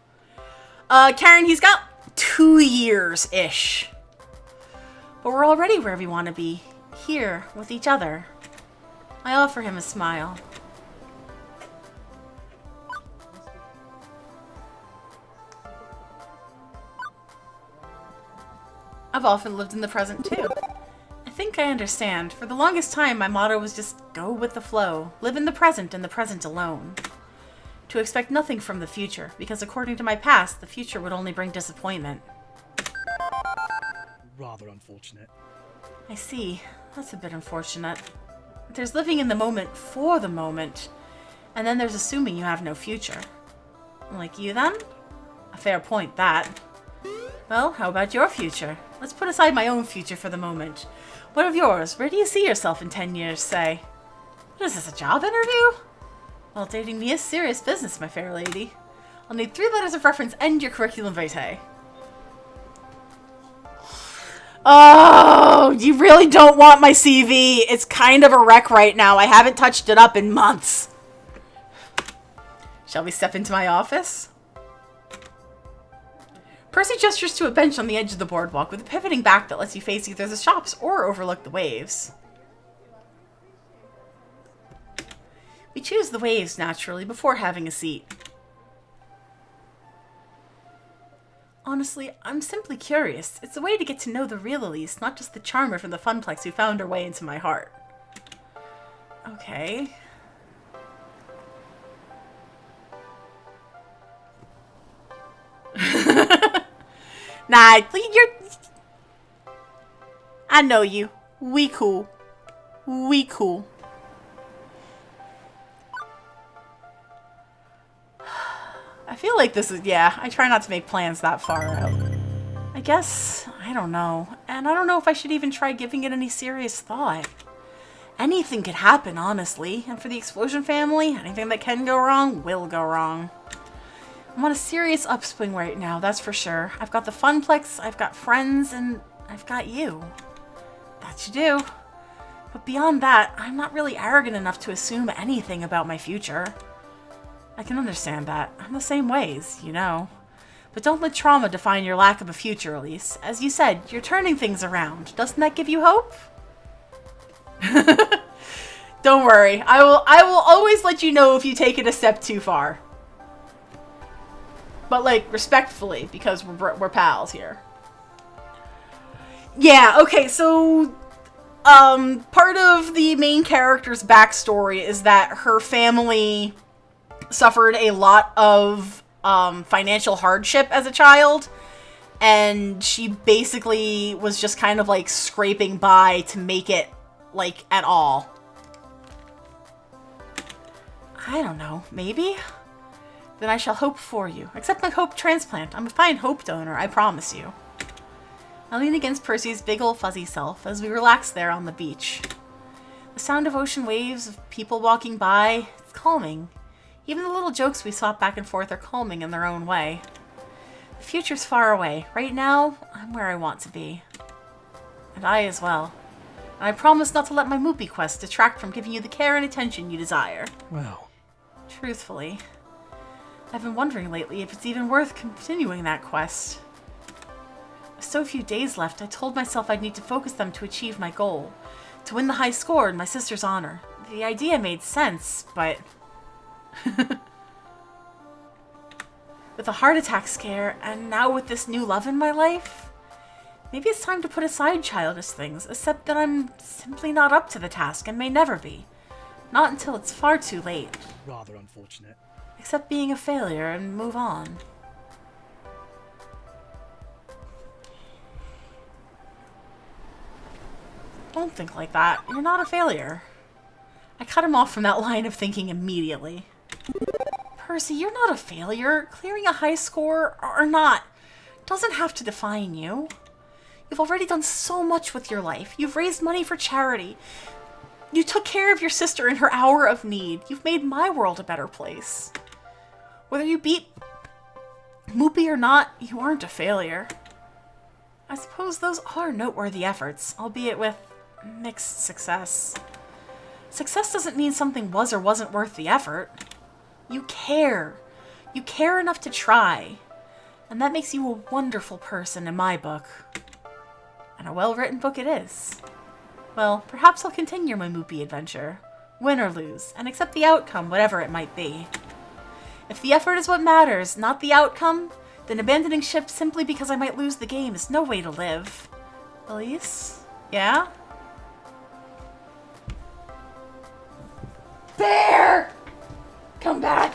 Karen, he's got 2 years-ish. But we're already where we want to be. here with each other. I offer him a smile. I've often lived in the present too. I think I understand. For the longest time, my motto was just go with the flow. Live in the present and the present alone. To expect nothing from the future, because according to my past, the future would only bring disappointment. Rather unfortunate. I see. That's a bit unfortunate. There's living in the moment for the moment, and then there's assuming you have no future. Like you, then? A fair point, that. Well, how about your future? Let's put aside my own future for the moment. What of yours? Where do you see yourself in 10 years, say? What is this, a job interview? Well, dating me is serious business, my fair lady. I'll need 3 letters of reference and your curriculum vitae. Oh, you really don't want my CV. It's kind of a wreck right now. I haven't touched it up in months. Shall we step into my office? Percy gestures to a bench on the edge of the boardwalk with a pivoting back that lets you face either the shops or overlook the waves. We choose the waves, naturally, before having a seat. Honestly, I'm simply curious. It's a way to get to know the real Elise, not just the charmer from the Funplex who found her way into my heart. Okay. Nah, you're... I know you. We cool. We cool. I feel like this is... Yeah, I try not to make plans that far out. I guess... I don't know. And I don't know if I should even try giving it any serious thought. Anything could happen, honestly. And for the Explosion family, anything that can go wrong will go wrong. I'm on a serious upswing right now, that's for sure. I've got the Funplex, I've got friends, and I've got you. That you do. But beyond that, I'm not really arrogant enough to assume anything about my future. I can understand that. I'm the same ways, you know. But don't let trauma define your lack of a future, Elise. As you said, you're turning things around. Doesn't that give you hope? Don't worry. I will always let you know if you take it a step too far. But, like, respectfully, because we're pals here. Yeah, okay, so... part of the main character's backstory is that her family suffered a lot of financial hardship as a child. And she basically was just kind of, like, scraping by to make it, like, at all. I don't know, maybe? Then I shall hope for you. Accept my hope transplant. I'm a fine hope donor, I promise you. I lean against Percy's big ol' fuzzy self as we relax there on the beach. The sound of ocean waves, of people walking by, it's calming. Even the little jokes we swap back and forth are calming in their own way. The future's far away. Right now, I'm where I want to be. And I as well. And I promise not to let my Moopy quest detract from giving you the care and attention you desire. Well, Truthfully, I've been wondering lately if it's even worth continuing that quest. With so few days left, I told myself I'd need to focus them to achieve my goal. To win the high score in my sister's honor. The idea made sense, but... With a heart attack scare, and now with this new love in my life, maybe it's time to put aside childish things, except that I'm simply not up to the task and may never be. Not until it's far too late. rather unfortunate. Accept being a failure and move on. Don't think like that. You're not a failure. I cut him off from that line of thinking immediately. Percy, you're not a failure. Clearing a high score or not doesn't have to define you. You've already done so much with your life. You've raised money for charity. You took care of your sister in her hour of need. You've made my world a better place. Whether you beat Moopy or not, you aren't a failure. I suppose those are noteworthy efforts, albeit with mixed success. Success doesn't mean something was or wasn't worth the effort. You care. You care enough to try. And that makes you a wonderful person in my book. And a well-written book it is. Well, perhaps I'll continue my Moopy adventure, win or lose, and accept the outcome, whatever it might be. If the effort is what matters, not the outcome, then abandoning ship simply because I might lose the game is no way to live. Elise? Yeah? Bear! Come back!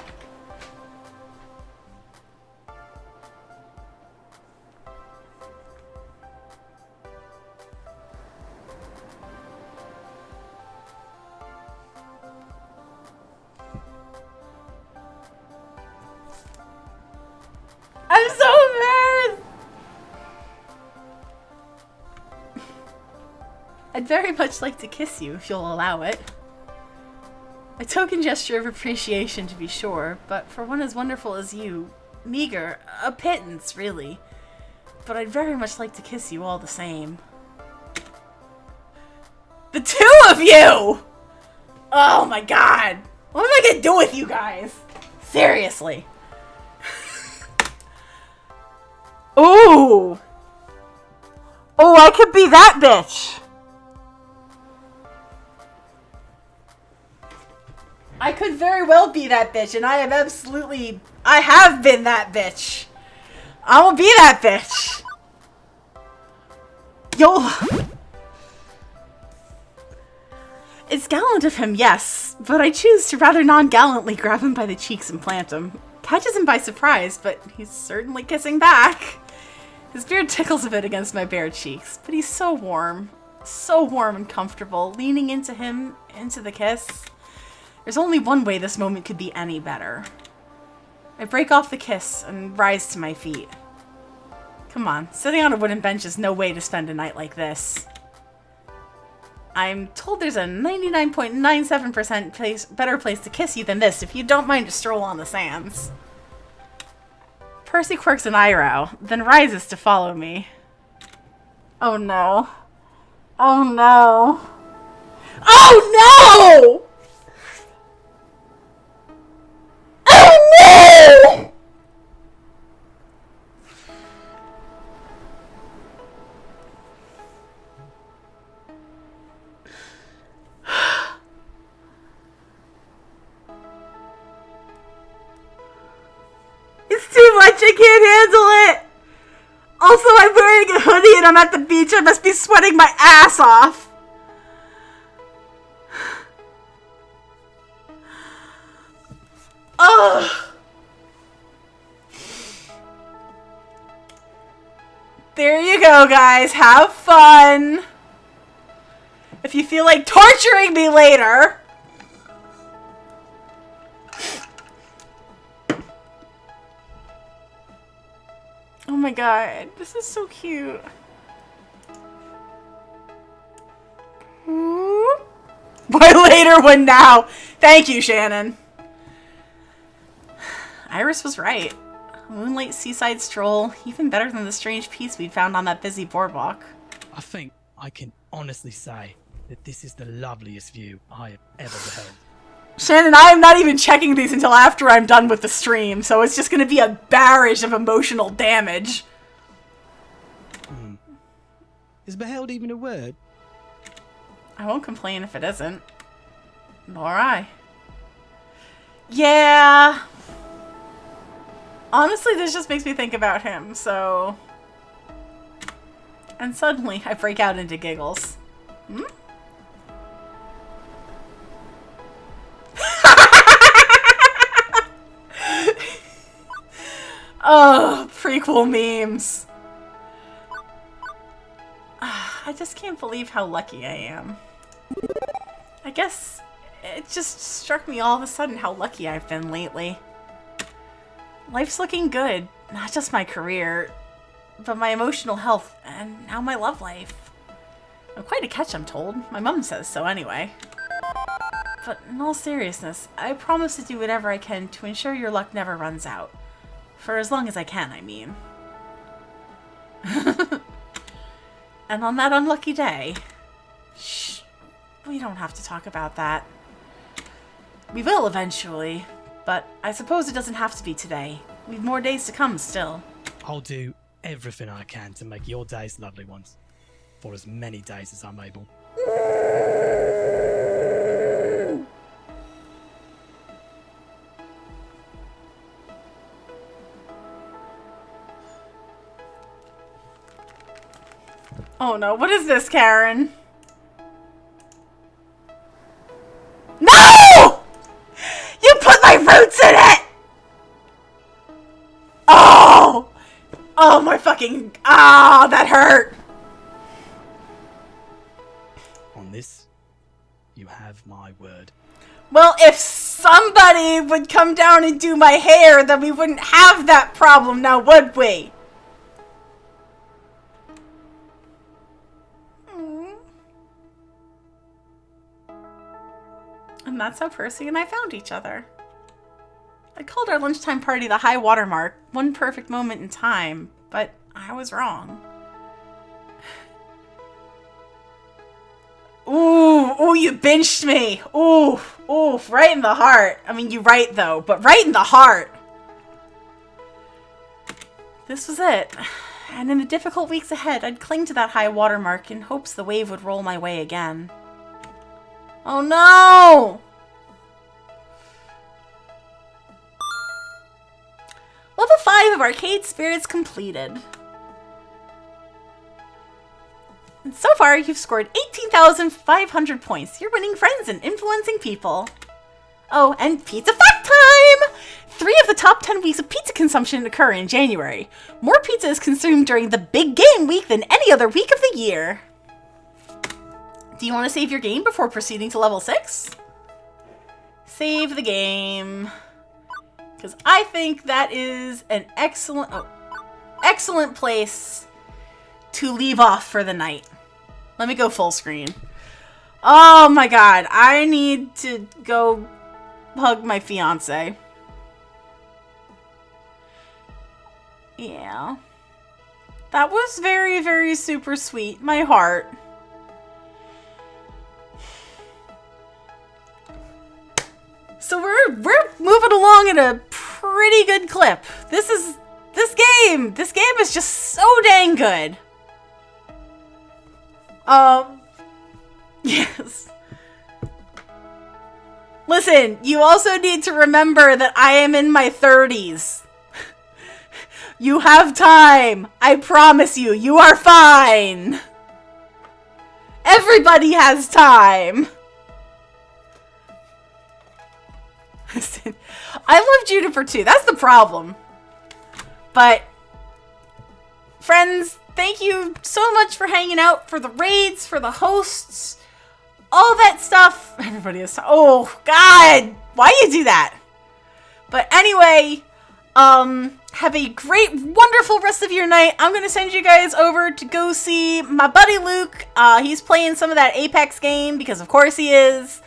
I'm so embarrassed! I'd very much like to kiss you if you'll allow it. A token gesture of appreciation to be sure, but for one as wonderful as you, meager, a pittance, really. But I'd very much like to kiss you all the same. The two of you! Oh my god! What am I gonna do with you guys? Seriously. Ooh! Oh, I could be that bitch! I could very well be that bitch, and I have been that bitch. I will be that bitch. Yo. It's gallant of him, yes, but I choose to rather non-gallantly grab him by the cheeks and plant him. Catches him by surprise, but he's certainly kissing back. His beard tickles a bit against my bare cheeks, but he's so warm and comfortable, leaning into him, into the kiss. There's only one way this moment could be any better. I break off the kiss and rise to my feet. Come on, sitting on a wooden bench is no way to spend a night like this. I'm told there's a 99.97% better place to kiss you than this if you don't mind to stroll on the sands. Percy quirks an eyebrow, then rises to follow me. Oh no. Oh no. Oh no! Oh no! It's too much, I can't handle it! Also, I'm wearing a hoodie and I'm at the beach, I must be sweating my ass off! Ugh! There you go, guys. Have fun. If you feel like torturing me later. Oh my god. This is so cute. Why later when now? Thank you, Shannon. Iris was right. A moonlight seaside stroll, even better than the strange peace we'd found on that busy boardwalk. I think I can honestly say that this is the loveliest view I have ever beheld. Shannon, I am not even checking these until after I'm done with the stream, so it's just going to be a barrage of emotional damage. Is beheld even a word? I won't complain if it isn't. Nor I. Yeah. Honestly, this just makes me think about him, so... And suddenly, I break out into giggles. Hmm? Oh, prequel memes. I just can't believe how lucky I am. I guess it just struck me all of a sudden how lucky I've been lately. Life's looking good. Not just my career, but my emotional health, and now my love life. I'm quite a catch, I'm told. My mum says so anyway. But in all seriousness, I promise to do whatever I can to ensure your luck never runs out. For as long as I can, I mean. And on that unlucky day... Shh. We don't have to talk about that. We will eventually, but I suppose it doesn't have to be today. We've more days to come still. I'll do everything I can to make your days lovely ones. For as many days as I'm able. Oh no, what is this, Karen? No! You put my roots in it! Oh! Oh my fucking... Ah, that hurt! On this, you have my word. Well, if somebody would come down and do my hair, then we wouldn't have that problem now, would we? And that's how Percy and I found each other. I called our lunchtime party the high watermark, one perfect moment in time, but I was wrong. Ooh, you benched me. Ooh, right in the heart. I mean, you're right though, but right in the heart. This was it. And in the difficult weeks ahead, I'd cling to that high watermark in hopes the wave would roll my way again. Oh no! Level 5 of Arcade Spirits completed. And so far, you've scored 18,500 points. You're winning friends and influencing people. Oh, and pizza fact time! 3 of the top 10 weeks of pizza consumption occur in January. More pizza is consumed during the big game week than any other week of the year. Do you want to save your game before proceeding to level 6? Save the game. Because I think that is an excellent place to leave off for the night. Let me go full screen. Oh my god, I need to go hug my fiance. Yeah. That was very, very super sweet. My heart. So we're moving along at a pretty good clip. This game is just so dang good. Yes. Listen, you also need to remember that I am in my 30s. You have time. I promise you, you are fine. Everybody has time. Listen, I love Juniper too. That's the problem. But, friends, thank you so much for hanging out, for the raids, for the hosts, all that stuff. Everybody is... Oh, God! Why you do that? But anyway, have a great, wonderful rest of your night. I'm going to send you guys over to go see my buddy Luke. He's playing some of that Apex game, because of course he is.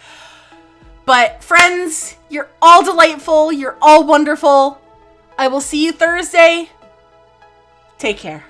But, friends, you're all delightful. You're all wonderful. I will see you Thursday. Take care.